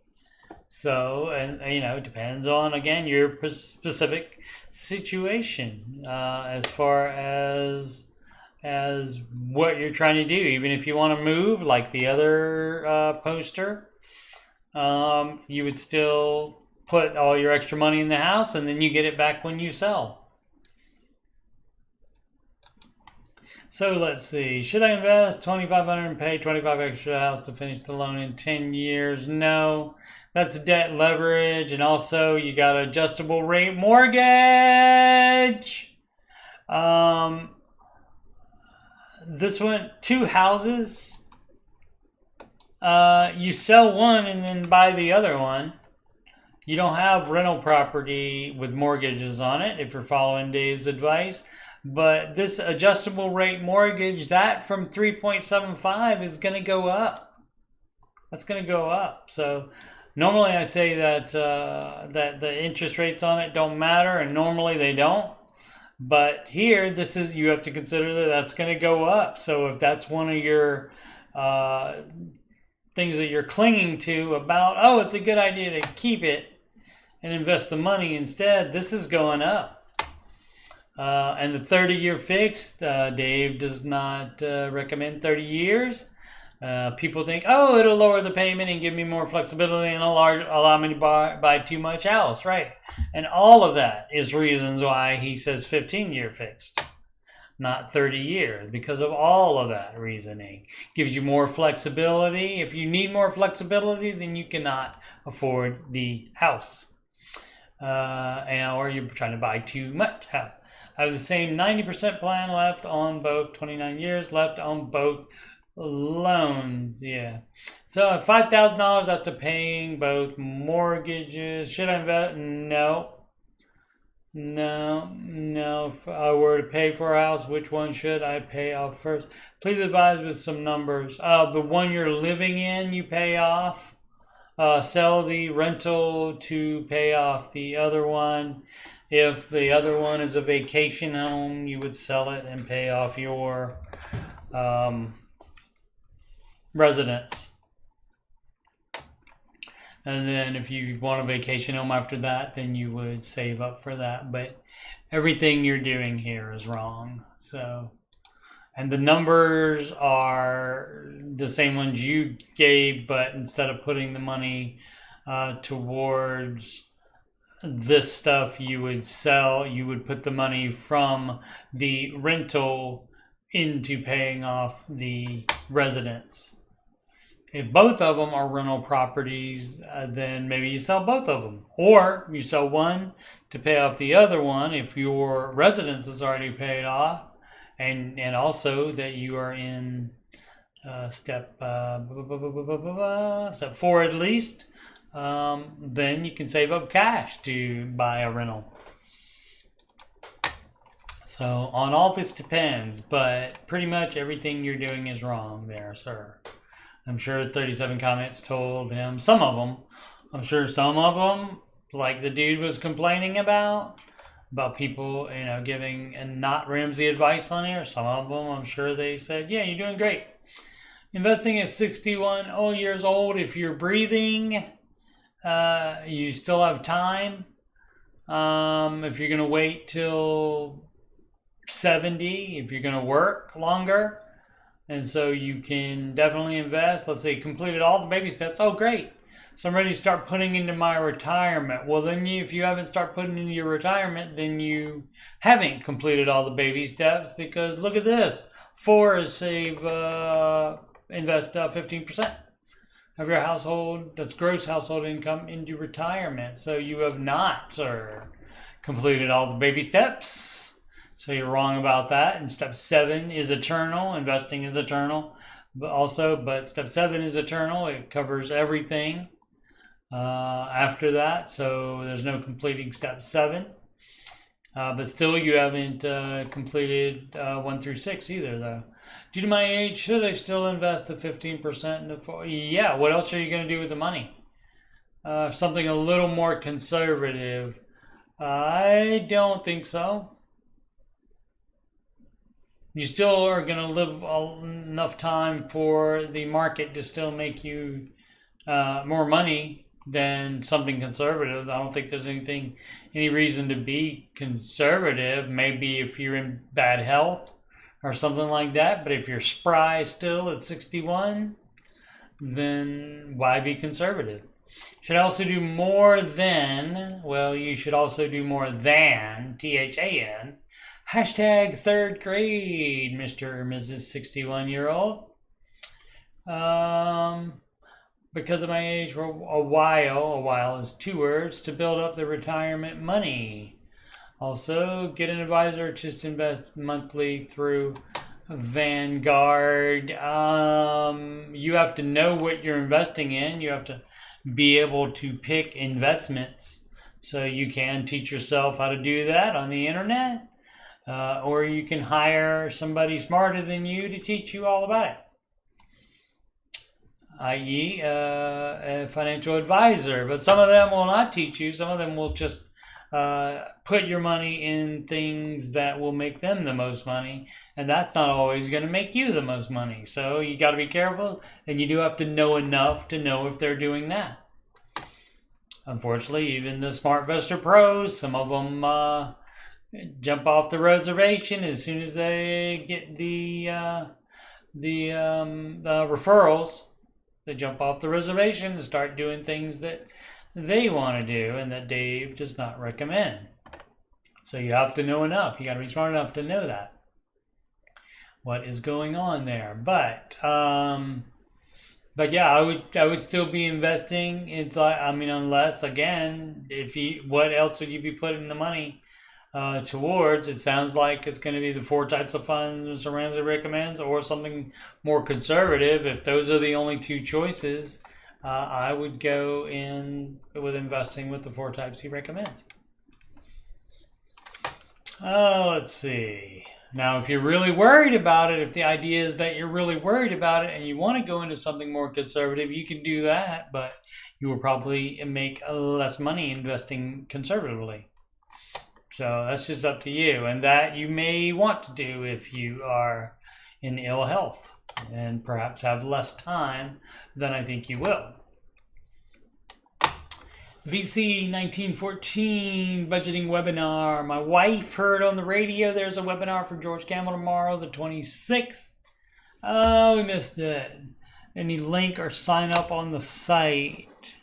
So, and it depends on, again, your specific situation as far as what you're trying to do. Even if you want to move, like the other poster, you would still put all your extra money in the house and then you get it back when you sell. So let's see. Should I invest $2,500 and pay $25 extra to the house to finish the loan in 10 years? No. That's debt leverage, and also you got adjustable rate mortgage. This one, 2 houses. You sell one and then buy the other one. You don't have rental property with mortgages on it if you're following Dave's advice. But this adjustable rate mortgage, that from 3.75 is going to go up. That's going to go up. So normally I say that that the interest rates on it don't matter, and normally they don't. But here, you have to consider that that's going to go up. So if that's one of your things that you're clinging to about, oh, it's a good idea to keep it and invest the money instead, this is going up. And the 30-year fixed, Dave does not recommend 30 years. People think, oh, it'll lower the payment and give me more flexibility and allow me to buy too much house, right? And all of that is reasons why he says 15-year fixed, not 30 years, because of all of that reasoning. Gives you more flexibility. If you need more flexibility, then you cannot afford the house. Or you're trying to buy too much house. I have the same 90% plan left on both, 29 years left on both loans. Yeah. So $5,000 after paying both mortgages. Should I invest? No. If I were to pay for a house, which one should I pay off first? Please advise with some numbers. The one you're living in, you pay off. Sell the rental to pay off the other one. If the other one is a vacation home, you would sell it and pay off your residence. And then if you want a vacation home after that, then you would save up for that. But everything you're doing here is wrong. So, and the numbers are the same ones you gave, but instead of putting the money towards this stuff, you would put the money from the rental into paying off the residence. If both of them are rental properties, then maybe you sell both of them. Or you sell one to pay off the other one if your residence is already paid off, and also that you are in step 4 at least. Then you can save up cash to buy a rental. So on all this depends, but pretty much everything you're doing is wrong there, sir. I'm sure 37 comments told him, some of them, like the dude was complaining about people, giving and not Ramsey advice on here. Some of them, I'm sure they said, yeah, you're doing great. Investing at 61 years old, if you're breathing, you still have time. If you're going to wait till 70, if you're going to work longer, and so you can definitely invest. Let's say completed all the baby steps. Oh, great. So I'm ready to start putting into my retirement. Well, then if you haven't started putting into your retirement, then you haven't completed all the baby steps, because look at this. 4 is invest 15% of your household, that's gross household income, into retirement. So you have not, sir, completed all the baby steps. So you're wrong about that. And step 7 is eternal. Investing is eternal. but step 7 is eternal. It covers everything after that, so there's no completing step 7. But still, you haven't completed 1 through 6 either, though. Due to my age, should I still invest the 15% in the Yeah, what else are you going to do with the money? Something a little more conservative. I don't think so. You still are going to live enough time for the market to still make you more money than something conservative. I don't think there's any reason to be conservative. Maybe if you're in bad health or something like that. But if you're spry still at 61, then why be conservative? Should I also do more than? Well, you should also do more than, THAN. Hashtag 3rd grade, Mr. or Mrs. 61-year-old. Because of my age, for a while is 2 words, to build up the retirement money. Also, get an advisor, just invest monthly through Vanguard. You have to know what you're investing in. You have to be able to pick investments. So you can teach yourself how to do that on the internet. Or you can hire somebody smarter than you to teach you all about it. I.e. a financial advisor. But some of them will not teach you. Some of them will just put your money in things that will make them the most money. And that's not always going to make you the most money. So you got to be careful. And you do have to know enough to know if they're doing that. Unfortunately, even the SmartVestor Pros, some of them jump off the reservation as soon as they get the referrals. They jump off the reservation and start doing things that they want to do and that Dave does not recommend. So you have to know enough. You got to be smart enough to know that. What is going on there? But yeah, I would still be investing in. I mean, unless again, what else would you be putting the money towards? It sounds like it's going to be the 4 types of funds Mr. Ramsey recommends, or something more conservative. If those are the only 2 choices, I would go in with investing with the 4 types he recommends. Let's see. Now, if you're really worried about it, if the idea is that you're really worried about it and you want to go into something more conservative, you can do that, but you will probably make less money investing conservatively. So that's just up to you, and that you may want to do if you are in ill health and perhaps have less time than I think you will. VC 1914 budgeting webinar. My wife heard on the radio there's a webinar for George Campbell tomorrow, the 26th. Oh, we missed it. Any link or sign up on the site?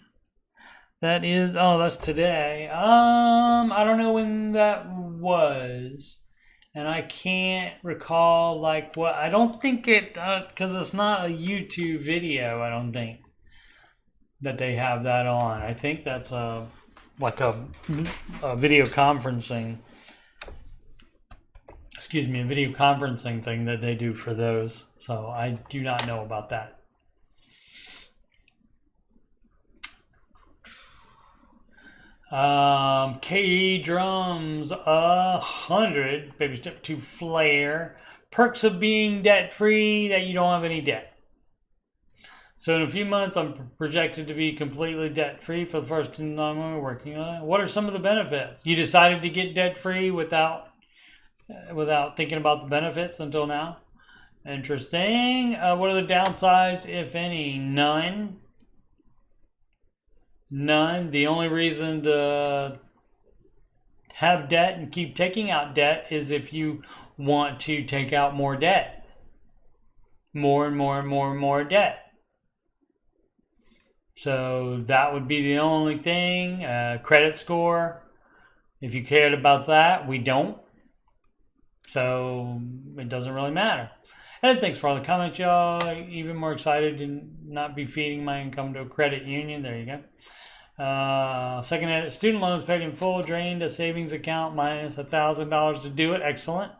That is, that's today. I don't know when that was. And I can't recall what, I don't think it, because it's not a YouTube video, I don't think that they have that on. I think that's a video conferencing, a video conferencing thing that they do for those. So I do not know about that. KE drums 100, baby step 2 flare. Perks of being debt free, that you don't have any debt. So in a few months, I'm projected to be completely debt free for the first 9 months working on it. What are some of the benefits? You decided to get debt free without thinking about the benefits until now. Interesting. What are the downsides, if any? None. None. The only reason to have debt and keep taking out debt is if you want to take out more debt. More and more and more and more debt. So that would be the only thing. Credit score. If you cared about that, we don't. So it doesn't really matter. And thanks for all the comments, y'all. Even more excited to not be feeding my income to a credit union. There you go. Second edit, student loans paid in full, drained a savings account minus $1,000 to do it. Excellent.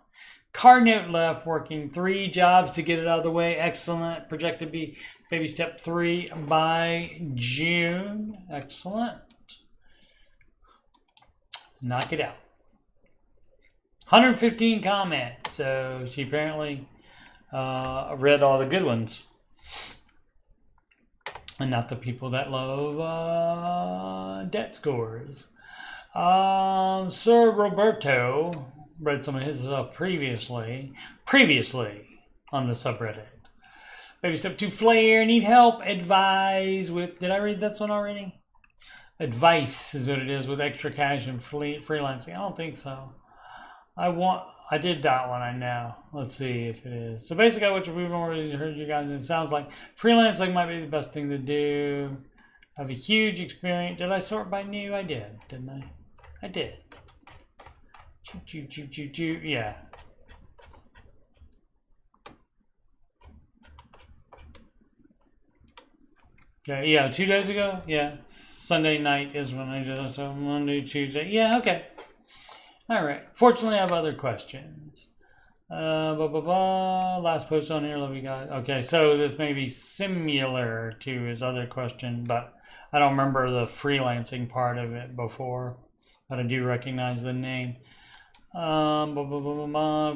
Car note left, working 3 jobs to get it out of the way. Excellent. Projected to be baby step 3 by June. Excellent. Knock it out. 115 comments. So she apparently read all the good ones. And not the people that love debt scores. Sir Roberto read some of his stuff previously on the subreddit. Baby step 2 flare, need help, advise with, did I read this one already? Advice is what it is with extra cash and freelancing. I don't think so. I did that one, I know. Let's see if it is. So basically what we've already heard you guys, it sounds like freelancing might be the best thing to do. I have a huge experience. Did I sort by new? I did, didn't I? I did. Yeah. Okay, yeah, 2 days ago? Yeah. Sunday night is when I did it. So Monday, Tuesday. Yeah, okay. All right. Fortunately, I have other questions. Last post on here. Love you guys. Okay, so this may be similar to his other question, but I don't remember the freelancing part of it before, but I do recognize the name.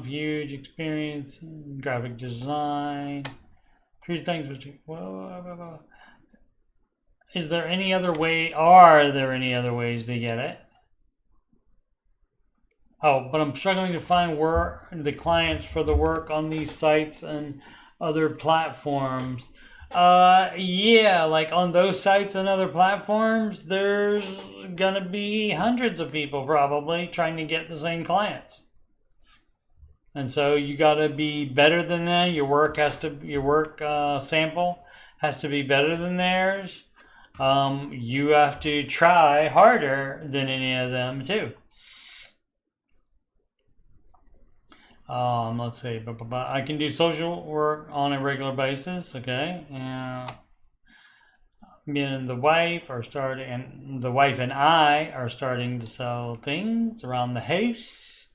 Huge experience in graphic design. 3 things which. Is there any other way? Are there any other ways to get it? Oh, but I'm struggling to find the clients for the work on these sites and other platforms. Yeah, like on those sites and other platforms, there's gonna be hundreds of people probably trying to get the same clients. And so you gotta be better than that. Your work sample has to be better than theirs. You have to try harder than any of them too. Let's see. I can do social work on a regular basis. Okay. Me and the wife and I are starting to sell things around the house.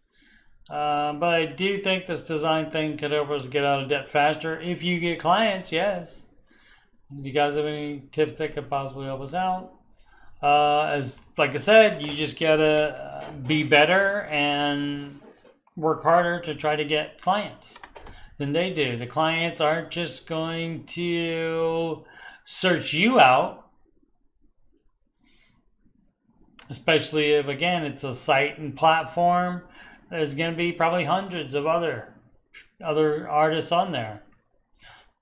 But I do think this design thing could help us get out of debt faster if you get clients. Yes. If you guys have any tips that could possibly help us out, like I said, you just gotta be better and work harder to try to get clients than they do. The clients aren't just going to search you out, especially if, again, it's a site and platform. There's going to be probably hundreds of other artists on there.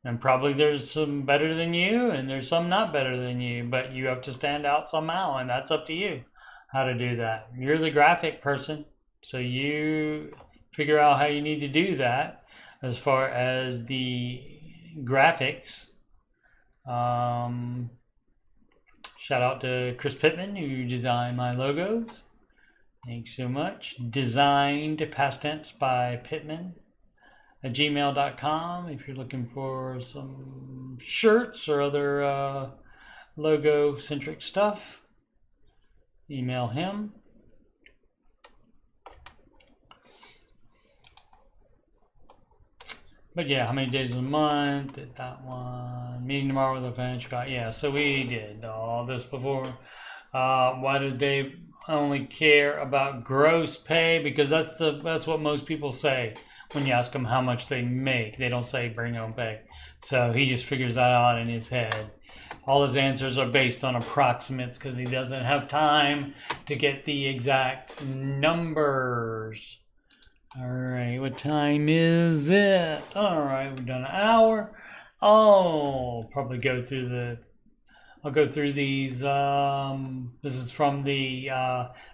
And probably there's some better than you and there's some not better than you, but you have to stand out somehow, and that's up to you how to do that. You're the graphic person. So you figure out how you need to do that as far as the graphics. Shout out to Chris Pittman, who designed my logos. Thanks so much. Designed, past tense, by Pittman at gmail.com if you're looking for some shirts or other logo-centric stuff. Email him. But yeah, how many days of the month? Did that one. Meeting tomorrow with a financial guy. Yeah, so we did all this before. Why do they only care about gross pay? Because that's what most people say when you ask them how much they make. They don't say bring home pay. So he just figures that out in his head. All his answers are based on approximates because he doesn't have time to get the exact numbers. All right, what time is it? All right, we've done an hour. I'll probably go through these. This is from the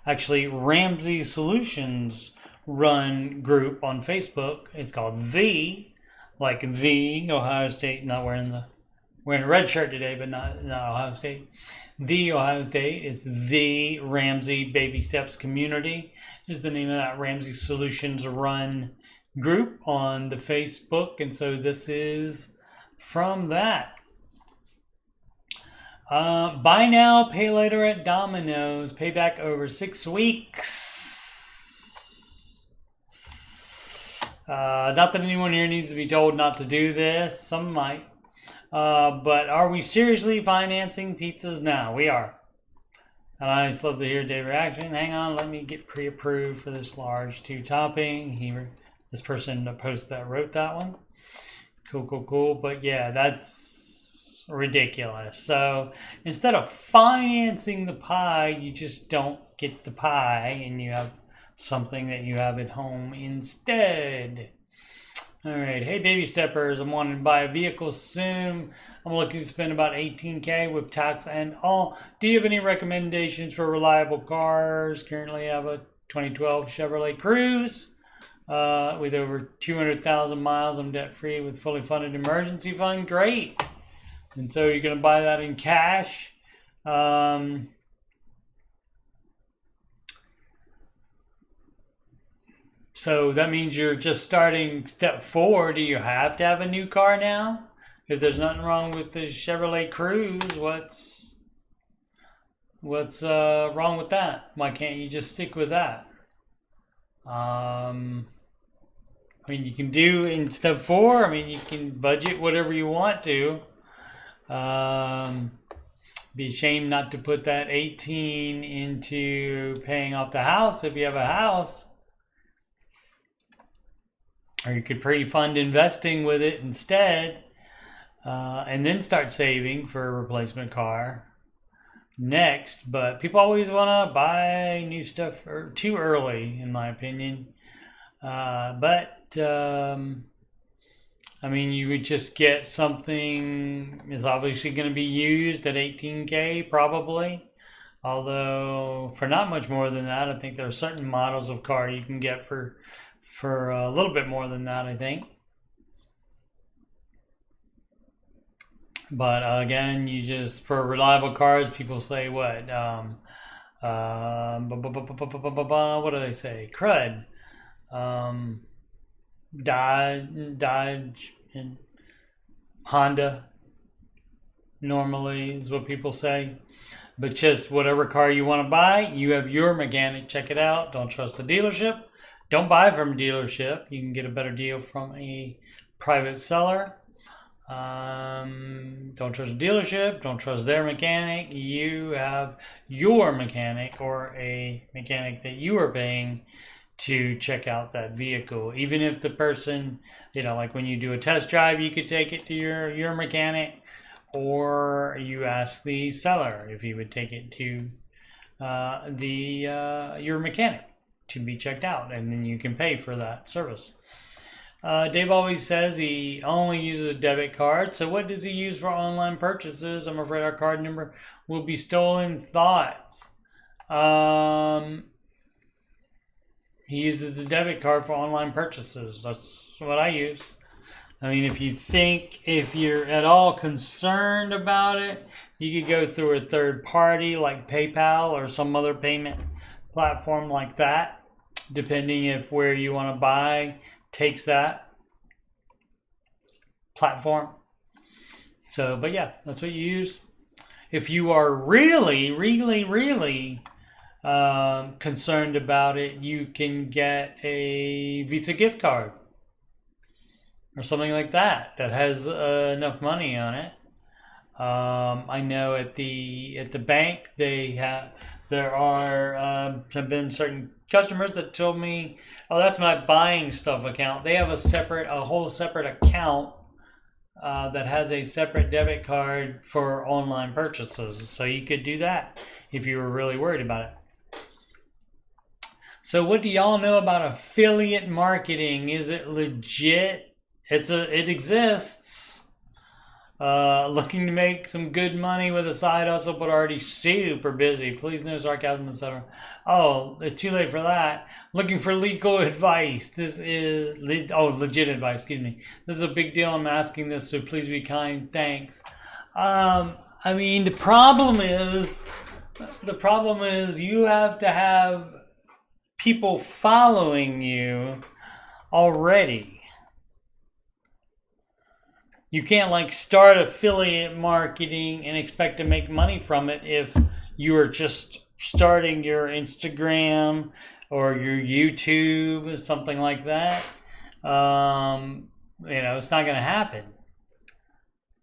actually Ramsey Solutions run group on Facebook. It's called the Ohio State. Not wearing a red shirt today, but not Ohio State. The Ohio State is the Ramsey Baby Steps Community is the name of that Ramsey Solutions run group on the Facebook. And so this is from that. Buy now, pay later at Domino's. Payback over 6 weeks. Not that anyone here needs to be told not to do this. Some might. But are we seriously financing pizzas now? We are. And I just love to hear Dave's reaction. Hang on, let me get pre-approved for this large 2 topping. This person posted that wrote that one. Cool. But yeah, that's ridiculous. So instead of financing the pie, you just don't get the pie and you have something that you have at home instead. All right. Hey, baby steppers. I'm wanting to buy a vehicle soon. I'm looking to spend about $18K with tax and all. Do you have any recommendations for reliable cars? Currently, I have a 2012 Chevrolet Cruze with over 200,000 miles. I'm debt-free with fully funded emergency fund. Great. And so you're going to buy that in cash. So that means you're just starting step 4. Do you have to have a new car now? If there's nothing wrong with the Chevrolet Cruze, what's wrong with that? Why can't you just stick with that? I mean, you can do in step 4. I mean, you can budget whatever you want to. Be ashamed not to put that 18 into paying off the house if you have a house. Or you could pre-fund investing with it instead, and then start saving for a replacement car next. But people always want to buy new stuff too early, in my opinion. But I mean, you would just get something that's obviously going to be used at $18K probably. Although for not much more than that, I think there are certain models of car you can get for a little bit more than that, I think. But again, you just, for reliable cars, people say what? What do they say? Crud. Dodge and Honda normally is what people say. But just whatever car you want to buy, you have your mechanic check it out. Don't trust the dealership. Don't buy from a dealership. You can get a better deal from a private seller. Don't trust a dealership. Don't trust their mechanic. You have your mechanic or a mechanic that you are paying to check out that vehicle. Even if the person, like when you do a test drive, you could take it to your mechanic, or you ask the seller if he would take it to your mechanic to be checked out, and then you can pay for that service. Dave always says he only uses a debit card. So what does he use for online purchases? I'm afraid our card number will be stolen. Thoughts? He uses the debit card for online purchases. That's what I use. I mean, if you're at all concerned about it, you could go through a third party like PayPal or some other payment platform like that, depending if where you want to buy takes that platform. So, but yeah, that's what you use. If you are really, really, really concerned about it, you can get a Visa gift card or something like that has enough money on it. I know at the bank there have been certain customers that told me, "Oh, that's my buying stuff account." They have a whole separate account that has a separate debit card for online purchases. So you could do that if you were really worried about it. So what do y'all know about affiliate marketing? Is it legit? It exists. Looking to make some good money with a side hustle, but already super busy. Please no sarcasm, etc. Oh, it's too late for that. Looking for legal advice. Legit advice. Excuse me. This is a big deal. I'm asking this, so please be kind. Thanks. I mean, the problem is you have to have people following you already. You can't start affiliate marketing and expect to make money from it if you are just starting your Instagram or your YouTube or something like that. It's not going to happen.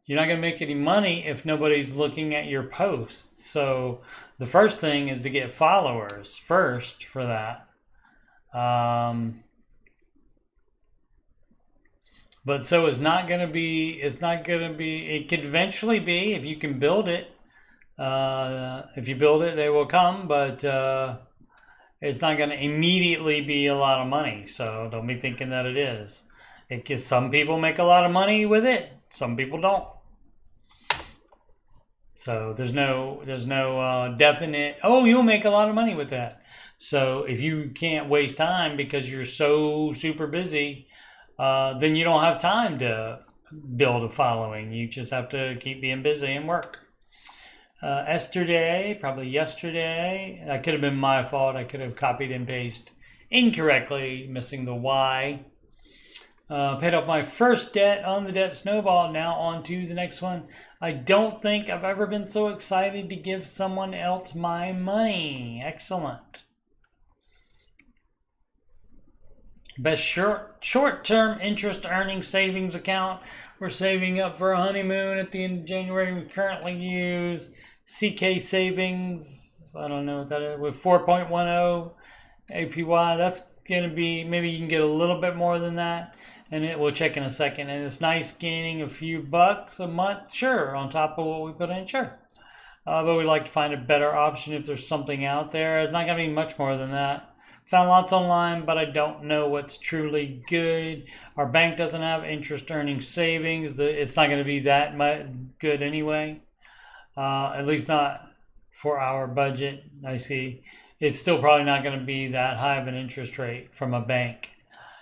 You're not going to make any money if nobody's looking at your posts. So the first thing is to get followers first for that. But so it's not going to be, it could eventually be if you can build it. If you build it, they will come, but it's not going to immediately be a lot of money. So don't be thinking that it is. Some people make a lot of money with it. Some people don't. So there's no definite, oh, you'll make a lot of money with that. So if you can't waste time because you're so super busy, then you don't have time to build a following. You just have to keep being busy and work. Yesterday, that could have been my fault. I could have copied and pasted incorrectly, missing the Y. Paid off my first debt on the debt snowball. Now on to the next one. I don't think I've ever been so excited to give someone else my money. Excellent. Best short-term interest earning savings account. We're saving up for a honeymoon at the end of January. We currently use CK Savings. I don't know what that is. With 4.10 APY. That's going to be, maybe you can get a little bit more than that. And we'll check in a second. And it's nice gaining a few bucks a month. Sure, on top of what we put in. Sure. But we'd like to find a better option if there's something out there. It's not going to be much more than that. Found lots online, but I don't know what's truly good. Our bank doesn't have interest earning savings. It's not going to be that much good anyway. At least not for our budget, I see. It's still probably not going to be that high of an interest rate from a bank.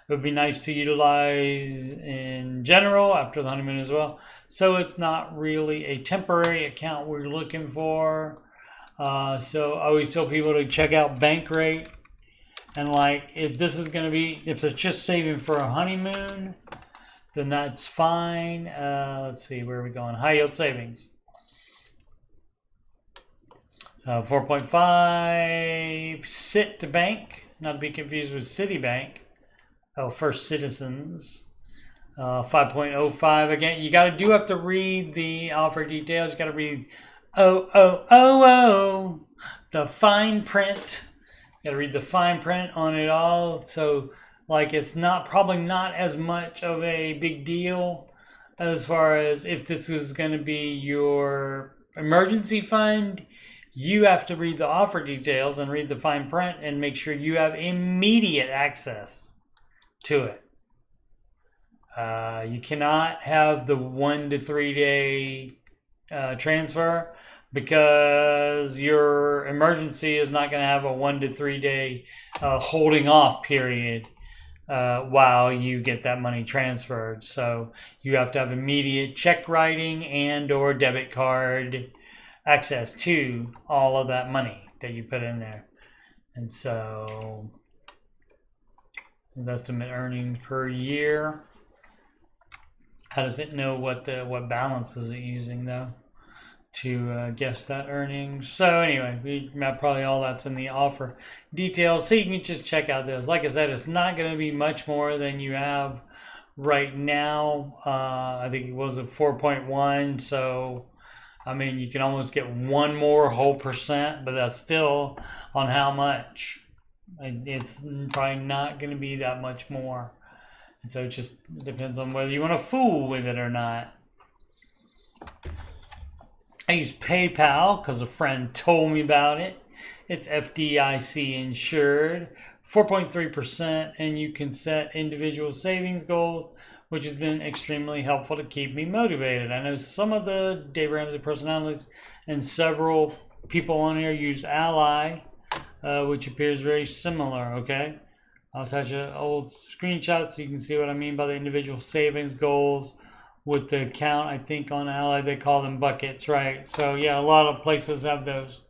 It would be nice to utilize in general after the honeymoon as well. So it's not really a temporary account we're looking for. So I always tell people to check out Bankrate. And like, if they're just saving for a honeymoon, then that's fine. Let's see, where are we going? High yield savings. 4.5 Cit to Bank, not to be confused with Citibank. First Citizens. 5.05 again. You have to read the offer details. You got to read the fine print. You got to read the fine print on it all. So like, it's probably not as much of a big deal as far as if this is going to be your emergency fund. You have to read the offer details and read the fine print and make sure you have immediate access to it. You cannot have the 1 to 3 day transfer, because your emergency is not going to have a 1 to 3 day holding off period while you get that money transferred. So you have to have immediate check writing and or debit card access to all of that money that you put in there. And so estimate earnings per year. How does it know what balance is it using though to guess that earnings? So anyway, we probably all that's in the offer details, so you can just check out those. Like I said, it's not going to be much more than you have right now. I think it was a 4.1, so I mean, you can almost get one more whole percent, but that's still on how much. It's probably not going to be that much more. And so it just depends on whether you want to fool with it or not. I use PayPal because a friend told me about it. It's FDIC insured, 4.3%, and you can set individual savings goals, which has been extremely helpful to keep me motivated. I know some of the Dave Ramsey personalities and several people on here use Ally, which appears very similar, okay? I'll attach an old screenshot so you can see what I mean by the individual savings goals with the account. I think on Ally they call them buckets, right? So yeah, a lot of places have those.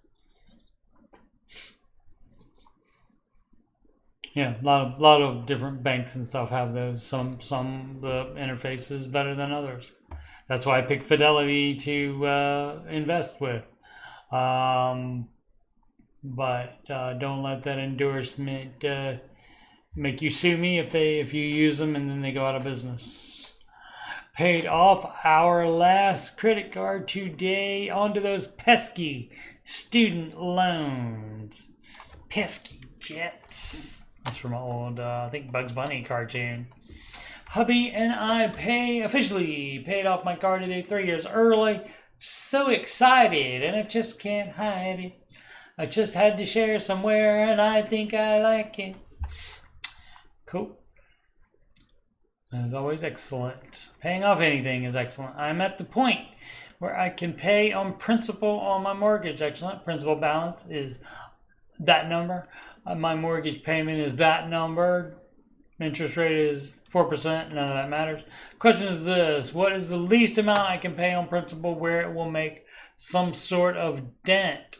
Yeah, a lot of different banks and stuff have those. Some the interface is better than others. That's why I picked Fidelity to invest with. But don't let that endorsement make you sue me if you use them and then they go out of business. Paid off our last credit card today onto those pesky student loans. Pesky jets. That's from an old, I think, Bugs Bunny cartoon. Hubby and I officially paid off my car today 3 years early. So excited, and I just can't hide it. I just had to share somewhere, and I think I like it. Cool. As always, excellent. Paying off anything is excellent. I'm at the point where I can pay on principal on my mortgage. Excellent. Principal balance is that number. My mortgage payment is that number. Interest rate is 4%. None of that matters. Question is this. What is the least amount I can pay on principal where it will make some sort of dent?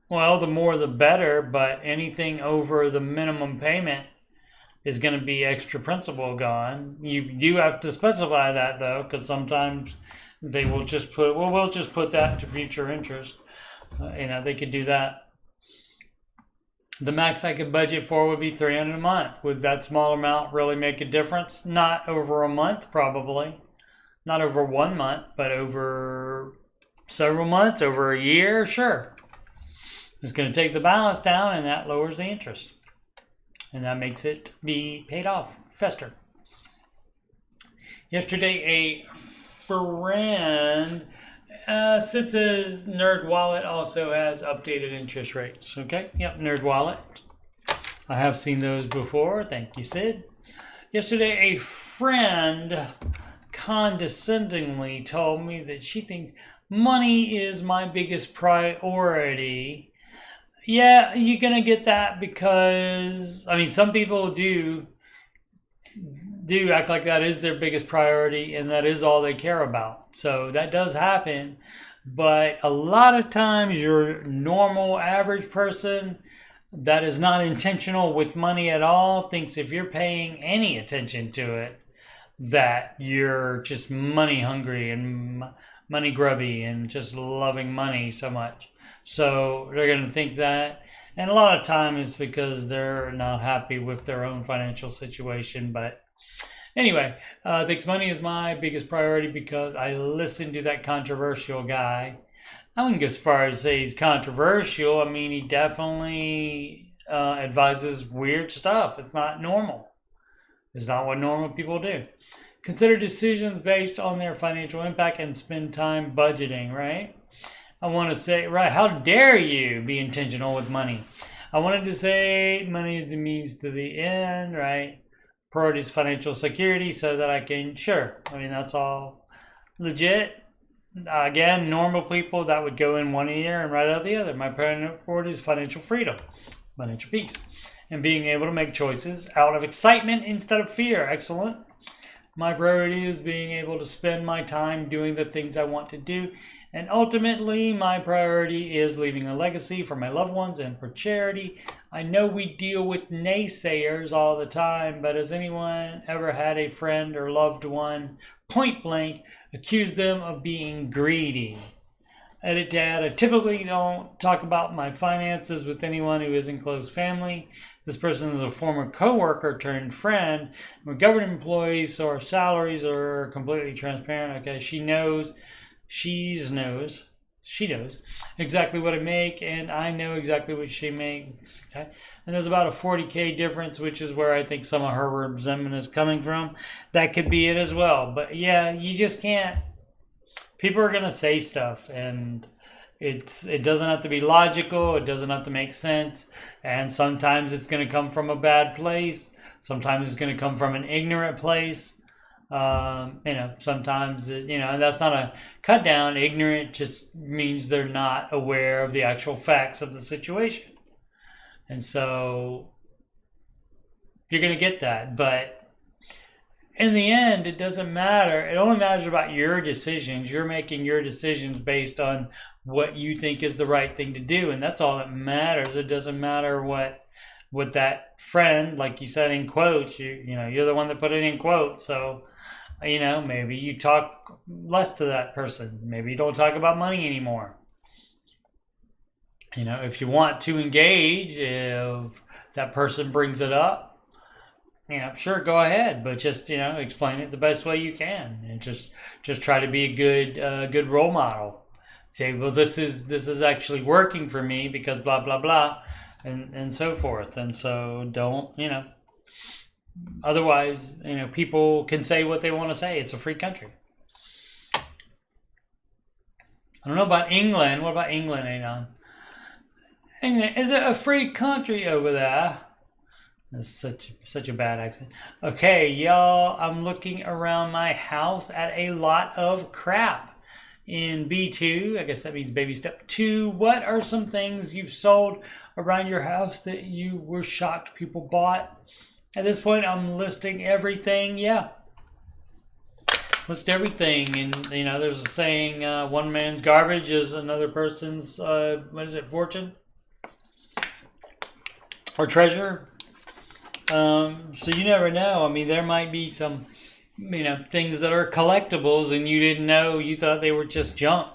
Well, the more the better, but anything over the minimum payment is going to be extra principal gone. You do have to specify that, though, because sometimes they will just put, well, we'll just put that to future interest. They could do that. The max I could budget for would be $300 a month. Would that small amount really make a difference? Not over a month, probably. Not over 1 month, but over several months, over a year, sure. It's going to take the balance down, and that lowers the interest. And that makes it be paid off faster. Yesterday, a friend, since his Nerd Wallet also has updated interest rates. Okay, yep, Nerd Wallet. I have seen those before. Thank you, Sid. Yesterday, a friend condescendingly told me that she thinks money is my biggest priority. Yeah, you're going to get that because, some people do act like that is their biggest priority and that is all they care about. So that does happen. But a lot of times your normal average person that is not intentional with money at all thinks if you're paying any attention to it, that you're just money hungry and money grubby and just loving money so much. So they're going to think that. And a lot of time is because they're not happy with their own financial situation. But anyway, thinks money is my biggest priority because I listen to that controversial guy. I wouldn't go as far as say he's controversial. He definitely advises weird stuff. It's not normal. It's not what normal people do. Consider decisions based on their financial impact and spend time budgeting, right? I want to say, right, how dare you be intentional with money? I wanted to say money is the means to the end, right? Priority is financial security so that I can, sure. That's all legit. Again, normal people, that would go in one ear and right out the other. My priority is financial freedom, financial peace, and being able to make choices out of excitement instead of fear. Excellent. My priority is being able to spend my time doing the things I want to do. And ultimately, my priority is leaving a legacy for my loved ones and for charity. I know we deal with naysayers all the time, but has anyone ever had a friend or loved one point blank accuse them of being greedy? Edit Dad, I typically don't talk about my finances with anyone who isn't close family. This person is a former coworker turned friend. We're government employees, so our salaries are completely transparent. Okay, she knows exactly what I make, and I know exactly what she makes. Okay, and there's about a $40K difference, which is where I think some of her resentment is coming from. That could be it as well. But yeah, you just can't. People are gonna say stuff, and it doesn't have to be logical. It doesn't have to make sense, and sometimes it's gonna come from a bad place. Sometimes it's gonna come from an ignorant place. Sometimes, and that's not a cut down. Ignorant just means they're not aware of the actual facts of the situation. And so you're going to get that. But in the end, it doesn't matter. It only matters about your decisions. You're making your decisions based on what you think is the right thing to do. And that's all that matters. It doesn't matter what that friend, like you said in quotes, you're the one that put it in quotes. So, maybe you talk less to that person. Maybe you don't talk about money anymore. if you want to engage, if that person brings it up, sure, go ahead, but just explain it the best way you can, and just try to be a good role model. Say, well, this is actually working for me because blah blah blah, and so forth. And so don't otherwise people can say what they want to say. It's a free country. I don't know about England. What about England, Anon? England, is it a free country over there? That's such a bad accent. Okay, y'all, I'm looking around my house at a lot of crap. In B2, I guess that means baby step 2, what are some things you've sold around your house that you were shocked people bought? At this point, I'm listing everything. Yeah. List everything. And, there's a saying, one man's garbage is another person's, fortune? Or treasure? So you never know. I mean, there might be some, things that are collectibles and you didn't know. You thought they were just junk.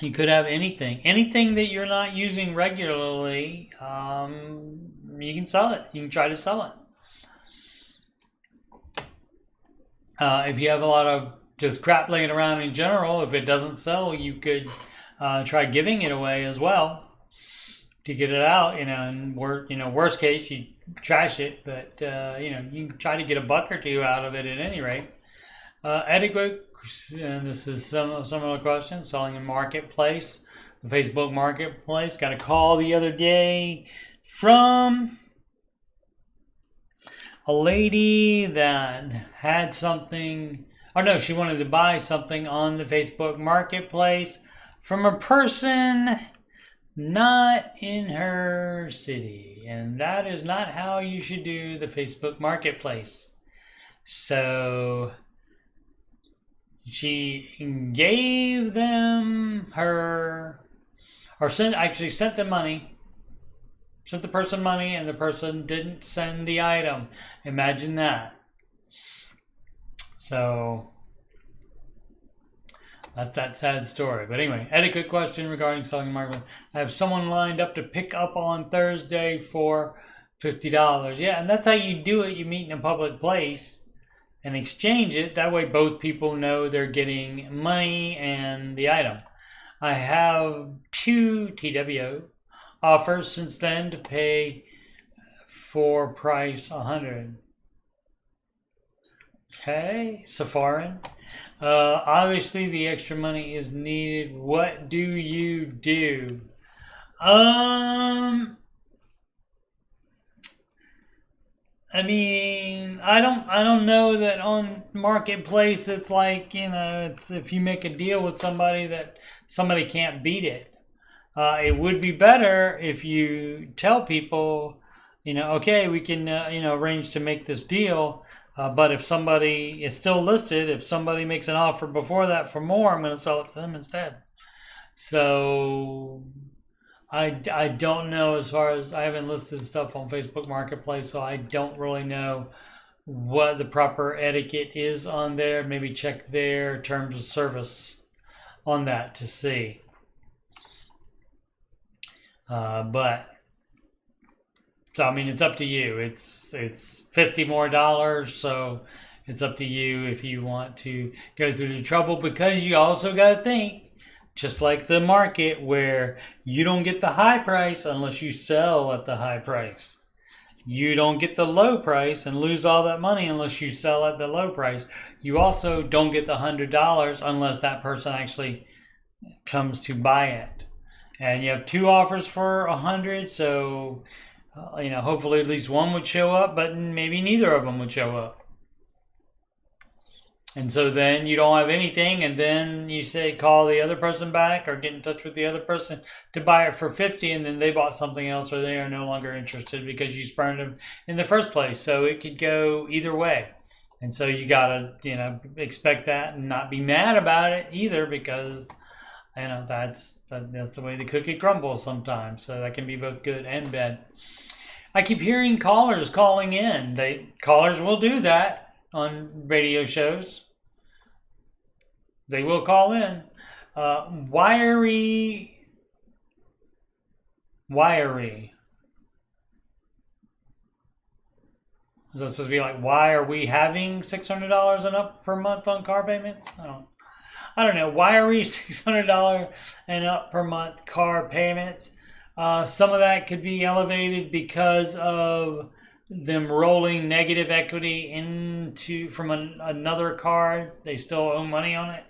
You could have anything. Anything that you're not using regularly, you can sell it. You can try to sell it. If you have a lot of just crap laying around in general, if it doesn't sell, you could try giving it away as well to get it out. And worst case, you trash it, but you can try to get $1 or $2 out of it at any rate. Etiquette, and this is similar question. Selling in marketplace, the Facebook marketplace. Got a call the other day from a lady that had something, she wanted to buy something on the Facebook marketplace from a person not in her city. And that is not how you should do the Facebook marketplace. So she gave them sent them money. Sent the person money and the person didn't send the item. Imagine that. So that's that sad story. But anyway, etiquette question regarding selling marketing. I have someone lined up to pick up on Thursday for $50. Yeah, and that's how you do it. You meet in a public place and exchange it. That way both people know they're getting money and the item. I have 2 TWO offers since then to pay for price 100. Okay, Safarin. Obviously the extra money is needed. What do you do? I don't know that on marketplace it's like, it's if you make a deal with somebody that somebody can't beat it. It would be better if you tell people, okay, we can, arrange to make this deal. But if somebody is still listed, if somebody makes an offer before that for more, I'm going to sell it to them instead. So I don't know, as far as I haven't listed stuff on Facebook Marketplace, so I don't really know what the proper etiquette is on there. Maybe check their terms of service on that to see. It's up to you. It's $50 more, so it's up to you if you want to go through the trouble, because you also got to think, just like the market, where you don't get the high price unless you sell at the high price. You don't get the low price and lose all that money unless you sell at the low price. You also don't get the $100 unless that person actually comes to buy it. And you have 2 offers for 100, so hopefully at least one would show up, but maybe neither of them would show up. And so then you don't have anything, and then you say call the other person back or get in touch with the other person to buy it for 50, and then they bought something else, or they are no longer interested because you spurned them in the first place. So it could go either way. And so you gotta, expect that and not be mad about it either, because that's the way the cookie crumbles sometimes. So that can be both good and bad. I keep hearing callers calling in. Callers will do that on radio shows. They will call in. Wiry wiry. Is that supposed to be like, why are we having $600 and up per month on car payments? I don't know. Why are we $600 and up per month car payments? Some of that could be elevated because of them rolling negative equity into from another car. They still owe money on it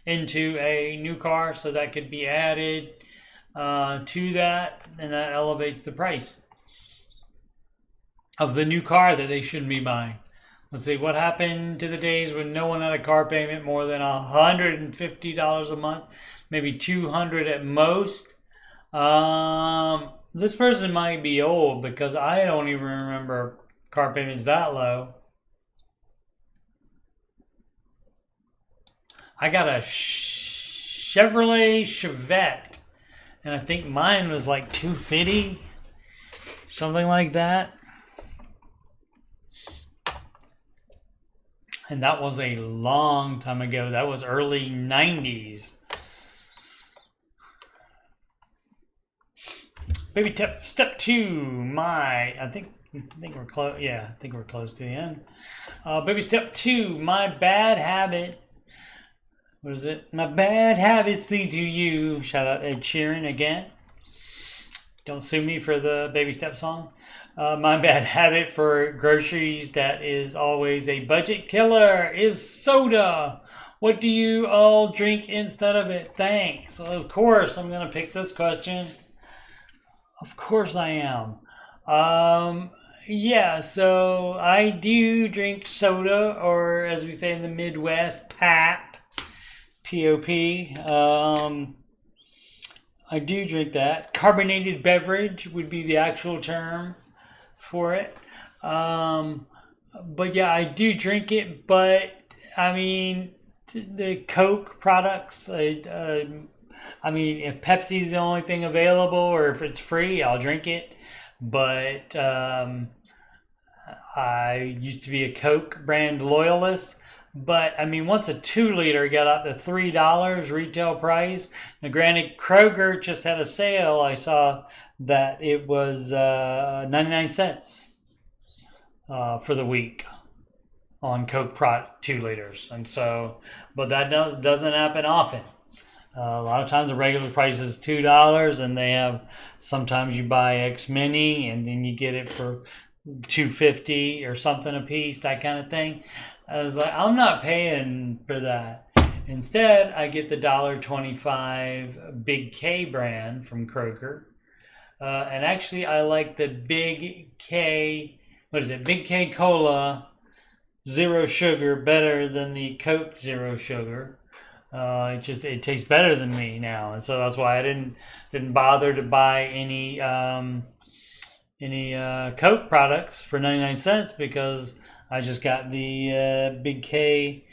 into a new car, so that could be added to that, and that elevates the price of the new car that they shouldn't be buying. Let's see, what happened to the days when no one had a car payment more than $150 a month, maybe $200 at most. This person might be old because I don't even remember car payments that low. I got a Chevrolet Chevette, and I think mine was like $250, something like that. And that was a long time ago. That was early 90s. Baby step 2. I think we're close. Yeah, I think we're close to the end. Baby step 2. My bad habit. What is it? My bad habits lead to you. Shout out Ed Sheeran again. Don't sue me for the baby step song. My bad habit for groceries that is always a budget killer is soda. What do you all drink instead of it? Thanks. Of course, I'm going to pick this question. Of course I am. Yeah, so I do drink soda, or as we say in the Midwest, pap. P-O-P. I do drink that. Carbonated beverage would be the actual term for it. But yeah, I do drink it, but I mean, the Coke products, I mean, if Pepsi's the only thing available or if it's free, I'll drink it. But I used to be a Coke brand loyalist. But I mean, once a 2-liter got up to $3 retail price, now granted, Kroger just had a sale. I saw that it was 99 cents for the week on Coke product 2 liters, and so, but that doesn't happen often. A lot of times the regular price is $2, and they have sometimes you buy X Mini and then you get it for $2.50 or something a piece, that kind of thing. I was like, I'm not paying for that. Instead, I get the $1.25 Big K brand from Kroger. And actually, I like the Big K, Big K Cola Zero Sugar better than the Coke Zero Sugar. It tastes better than me now. And so that's why I didn't bother to buy any Coke products for 99 cents, because I just got the Big K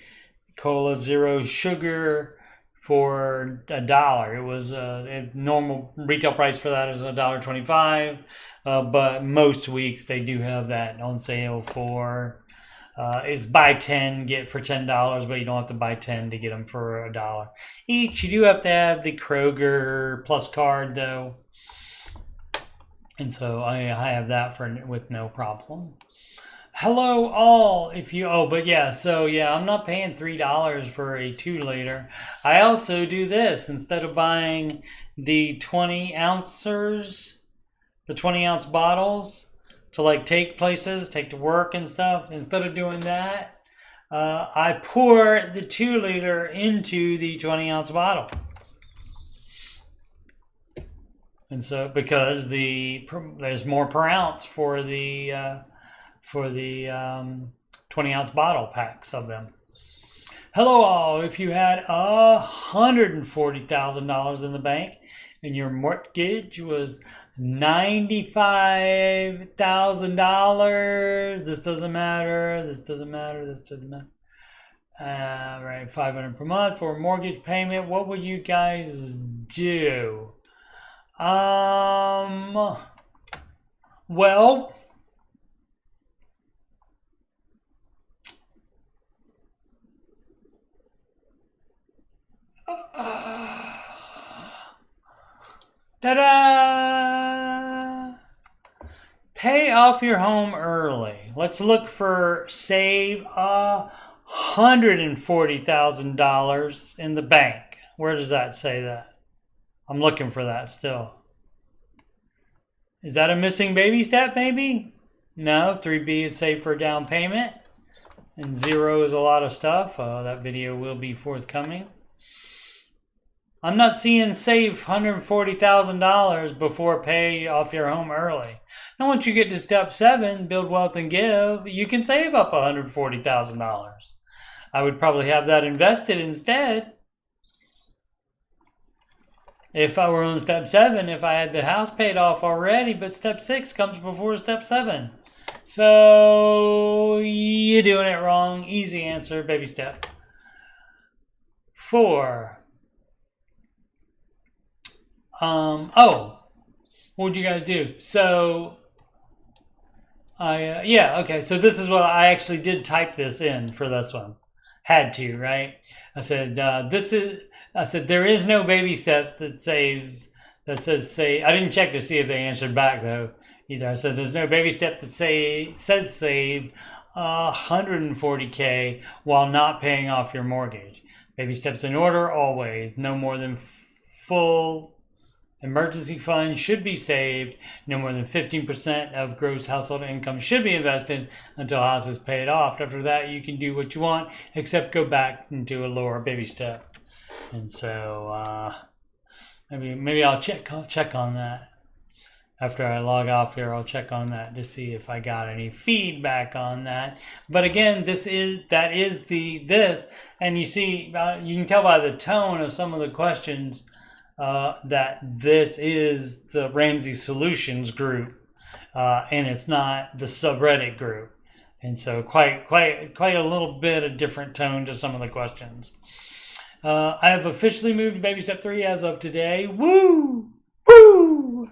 Cola Zero Sugar for $1. It was a normal retail price for that is $1.25, but most weeks they do have that on sale for is buy 10 get for $10, but you don't have to buy 10 to get them for $1 each. You do have to have the Kroger Plus card though, and so I have that with no problem. Hello all, I'm not paying $3 for a 2-liter. I also do this. Instead of buying the 20 ounce bottles to like take to work and stuff, instead of doing that, I pour the 2-liter into the 20 ounce bottle. And so, because there's more per ounce for the 20 ounce bottle packs of them. Hello all, if you had $140,000 in the bank and your mortgage was $95,000, this doesn't matter. Right, $500 per month for a mortgage payment. What would you guys do? Well, ta-da! Pay off your home early. Let's look for save $140,000 in the bank. Where does that say that? I'm looking for that still. Is that a missing baby step maybe? No, 3B is save for down payment. And 0 is a lot of stuff. That video will be forthcoming. I'm not seeing save $140,000 before pay off your home early. Now, once you get to step 7, build wealth and give, you can save up $140,000. I would probably have that invested instead. If I were on step 7, if I had the house paid off already, but step 6 comes before step 7. So you're doing it wrong. Easy answer, baby step. 4. What would you guys do? So, okay. So this is what I actually did type this in for this one. Had to, right? I said, there is no baby steps that says save. I didn't check to see if they answered back though either. I said, there's no baby step that says save $140K while not paying off your mortgage. Baby steps in order always. No more than full emergency fund should be saved. No more than 15% of gross household income should be invested until house is paid off. After that, you can do what you want, except go back and do a lower baby step. And so maybe I'll check on that. After I log off here, I'll check on that to see if I got any feedback on that. But again, this, and you see, you can tell by the tone of some of the questions that this is the Ramsey Solutions group, and it's not the subreddit group. And so quite a little bit of different tone to some of the questions. I have officially moved to baby step 3 as of today. Woo! Woo!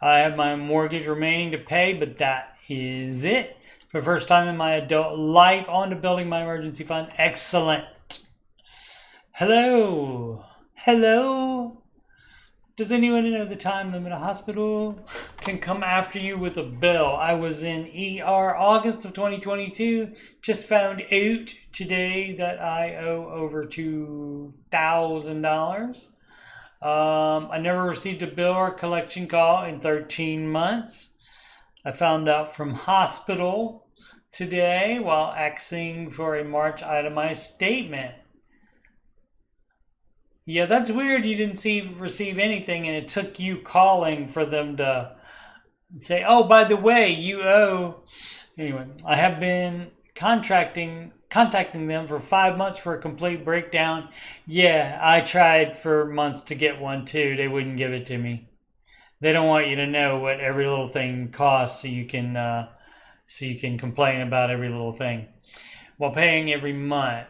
I have my mortgage remaining to pay, but that is it. For the first time in my adult life, on to building my emergency fund. Excellent. Hello. Hello. Does anyone know the time limit a hospital can come after you with a bill? I was in ER August of 2022. Just found out today that I owe over $2,000. I never received a bill or collection call in 13 months. I found out from hospital today while asking for a March itemized statement. Yeah, that's weird. You didn't receive anything, and it took you calling for them to say, oh, by the way, you owe. Anyway, I have been contacting them for 5 months for a complete breakdown. Yeah, I tried for months to get one too. They wouldn't give it to me. They don't want you to know what every little thing costs, so you can complain about every little thing while paying every month.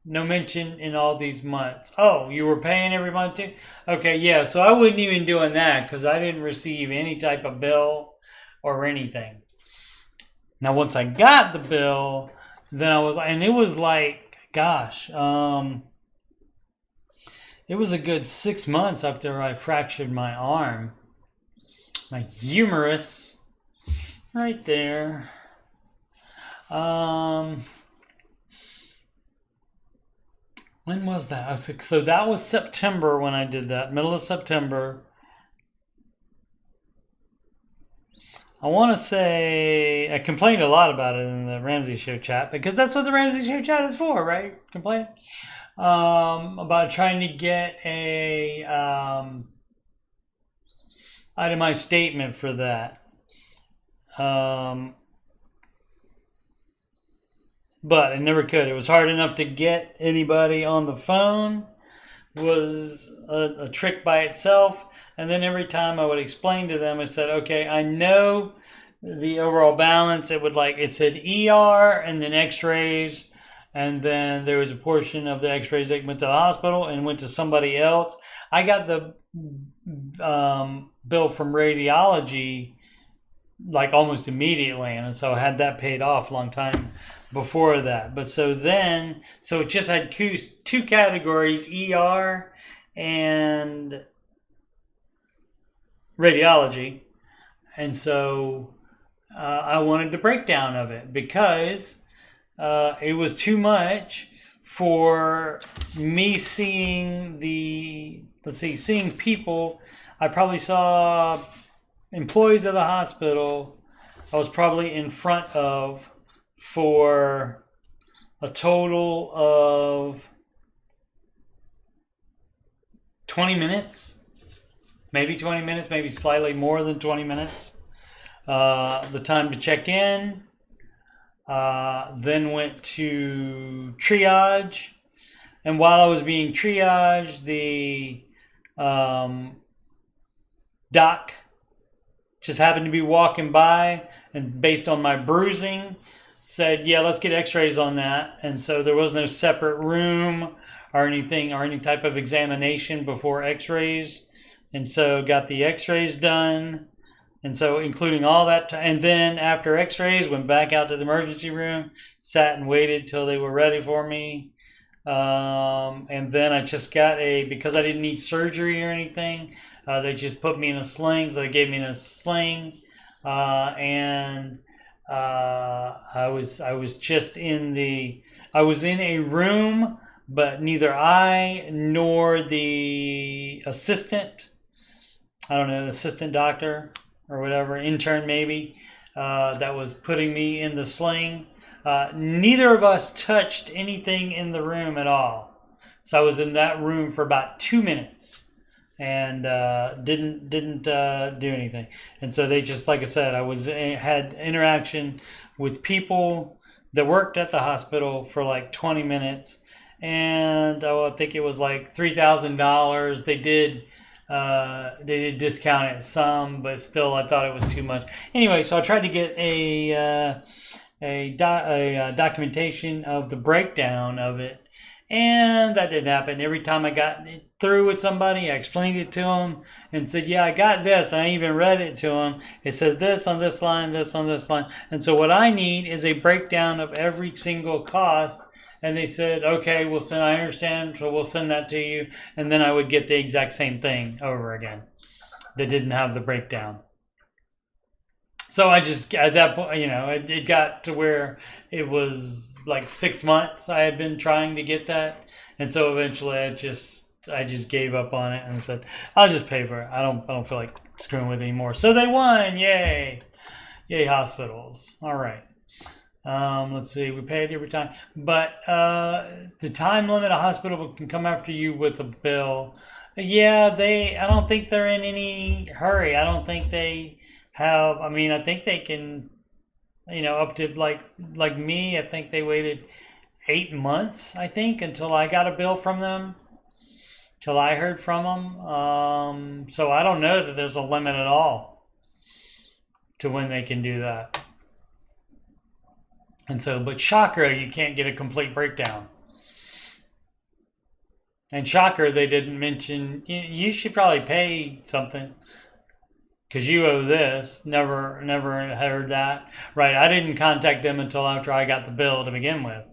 No mention in all these months. Oh, you were paying every month too? Okay, yeah, so I wasn't even doing that because I didn't receive any type of bill or anything. Now, once I got the bill, then and it was like, gosh, it was a good 6 months after I fractured my arm. My humerus, right there. When was that? So that was September when I did that, middle of September. I want to say I complained a lot about it in the Ramsey Show chat because that's what the Ramsey Show chat is for, right? Complaining about trying to get a itemized statement for that. But I never could. It was hard enough to get anybody on the phone. It was a trick by itself. And then every time I would explain to them, I said, okay, I know the overall balance. It said ER and then x-rays. And then there was a portion of the x-rays that went to the hospital and went to somebody else. I got the bill from radiology like almost immediately. And so I had that paid off a long time before that. But so it just had two categories, ER and radiology. And so I wanted the breakdown of it because it was too much for me seeing seeing people. I probably saw employees of the hospital I was probably in front of for a total of 20 minutes, maybe 20 minutes, maybe slightly more than 20 minutes. The time to check in, then went to triage. And while I was being triaged, the doc just happened to be walking by, and based on my bruising, said, yeah, let's get x-rays on that. And so there was no separate room or anything or any type of examination before x-rays. And so got the x-rays done. And so including all that, and then after x-rays, went back out to the emergency room, sat and waited till they were ready for me. And then I just got because I didn't need surgery or anything, they just put me in a sling. So they gave me a sling. And I was just I was in a room, but neither I nor the assistant, I don't know, the assistant doctor or whatever, intern maybe, that was putting me in the sling, neither of us touched anything in the room at all. So I was in that room for about 2 minutes and didn't do anything. And so they just, like I said, had interaction with people that worked at the hospital for like 20 minutes, and I think it was like $3,000. They did discount it some, but still I thought it was too much. Anyway, so I tried to get a documentation of the breakdown of it, and that didn't happen. Every time I got through with somebody, I explained it to them and said, yeah, I got this, and I even read it to them. It says this on this line, this on this line. And so what I need is a breakdown of every single cost. And they said, okay, I understand, so we'll send that to you. And then I would get the exact same thing over again. They didn't have the breakdown. So I just, at that point, it got to where it was like 6 months I had been trying to get that. And so eventually I just gave up on it and said, I'll just pay for it. I don't feel like screwing with it anymore. So they won. Yay. Yay, hospitals. All right. Let's see, we pay it every time. But the time limit, a hospital can come after you with a bill. Yeah, I don't think they're in any hurry. I don't think they have, I think they can, up to like me, I think they waited 8 months, I think, until I got a bill from them, till I heard from them. So I don't know that there's a limit at all to when they can do that. And so, but shocker, you can't get a complete breakdown. And shocker, they didn't mention, you should probably pay something because you owe this. Never heard that. Right, I didn't contact them until after I got the bill to begin with.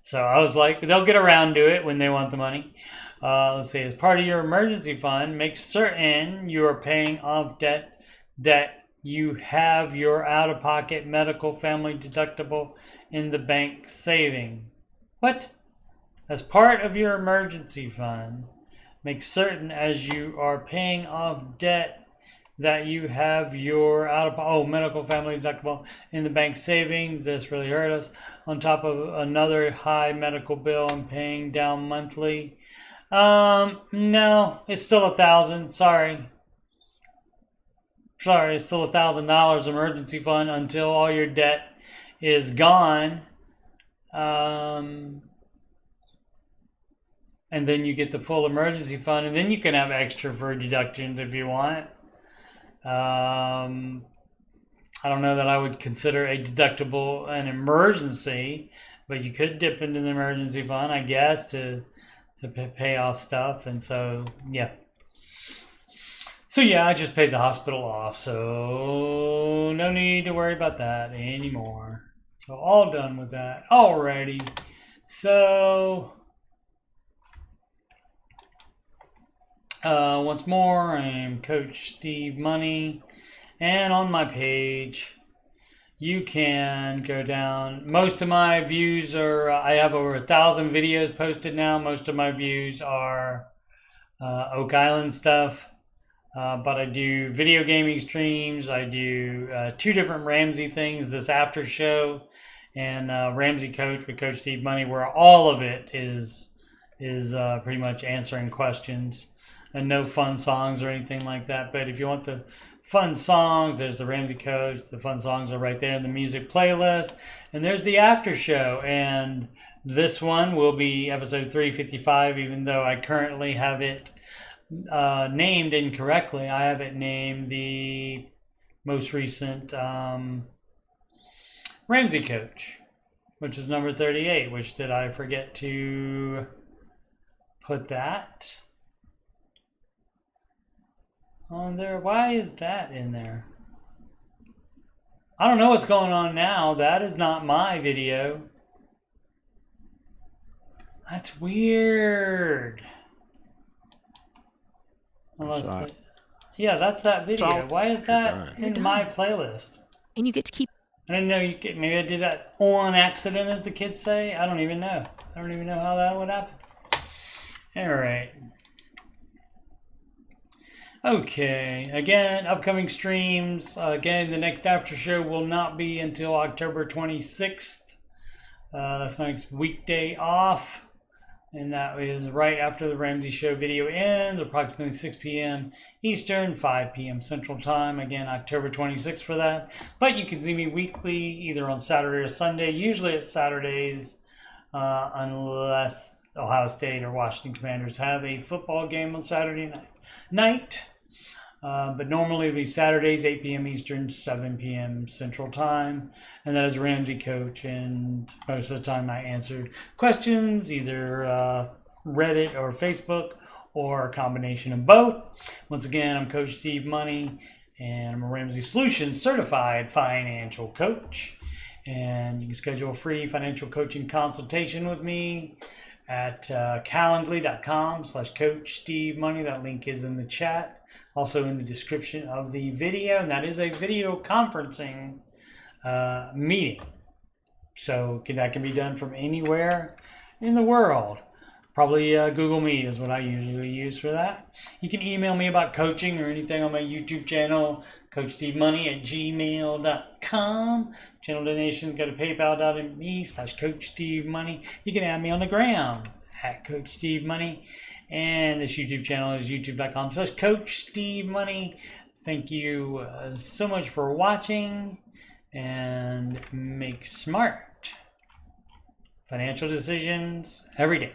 So I was like, they'll get around to it when they want the money. Let's see, as part of your emergency fund, make certain you are paying off debt that you have your out-of-pocket medical family deductible in the bank saving. What? As part of your emergency fund, make certain as you are paying off debt that you have your medical family deductible in the bank savings. This really hurt us. On top of another high medical bill and paying down monthly. No, it's still $1,000. Sorry, it's still $1,000 emergency fund until all your debt is gone. And then you get the full emergency fund, and then you can have extra for deductions if you want. I don't know that I would consider a deductible an emergency, but you could dip into the emergency fund, I guess, to pay off stuff. And so, yeah. So yeah, I just paid the hospital off, so no need to worry about that anymore. So all done with that. Alrighty. So once more, I am Coach Steve Money, and on my page, you can go down. Most of my views are, I have over 1,000 videos posted now. Most of my views are Oak Island stuff. But I do video gaming streams. I do 2 different Ramsey things, this Aftershow and Ramsey Coach with Coach Steve Money, where all of it is pretty much answering questions and no fun songs or anything like that. But if you want the fun songs, there's the Ramsey Coach. The fun songs are right there in the music playlist. And there's the Aftershow. And this one will be episode 355, even though I currently have it named incorrectly. I have it named the most recent Ramsey Coach, which is number 38. Which did I forget to put that on there? Why is that in there? I don't know what's going on now. That is not my video. That's weird. Unless yeah, that's that video. Why is that in my playlist? And you get to keep. I didn't know you could. Maybe I did that on accident, as the kids say. I don't even know. I don't even know how that would happen. All right. Okay. Again, upcoming streams. Again, the next after show will not be until October 26th. That's my next weekday off. And that is right after the Ramsey Show video ends, approximately 6 p.m. Eastern, 5 p.m. Central Time. Again, October 26th for that. But you can see me weekly, either on Saturday or Sunday. Usually it's Saturdays, unless Ohio State or Washington Commanders have a football game on Saturday night. But normally it'll be Saturdays, 8 p.m. Eastern, 7 p.m. Central Time. And that is Ramsey Coach. And most of the time I answer questions, either Reddit or Facebook, or a combination of both. Once again, I'm Coach Steve Money, and I'm a Ramsey Solutions certified financial coach. And you can schedule a free financial coaching consultation with me at calendly.com/Coach Steve Money. That link is in the chat. Also in the description of the video, and that is a video conferencing meeting. So that can be done from anywhere in the world. Probably Google Meet is what I usually use for that. You can email me about coaching or anything on my YouTube channel, CoachSteveMoney@gmail.com. Channel donations, go to paypal.me/CoachSteveMoney. You can add me on the gram at Coach Steve Money. And this YouTube channel is youtube.com/Coach Steve Money. Thank you so much for watching, and make smart financial decisions every day.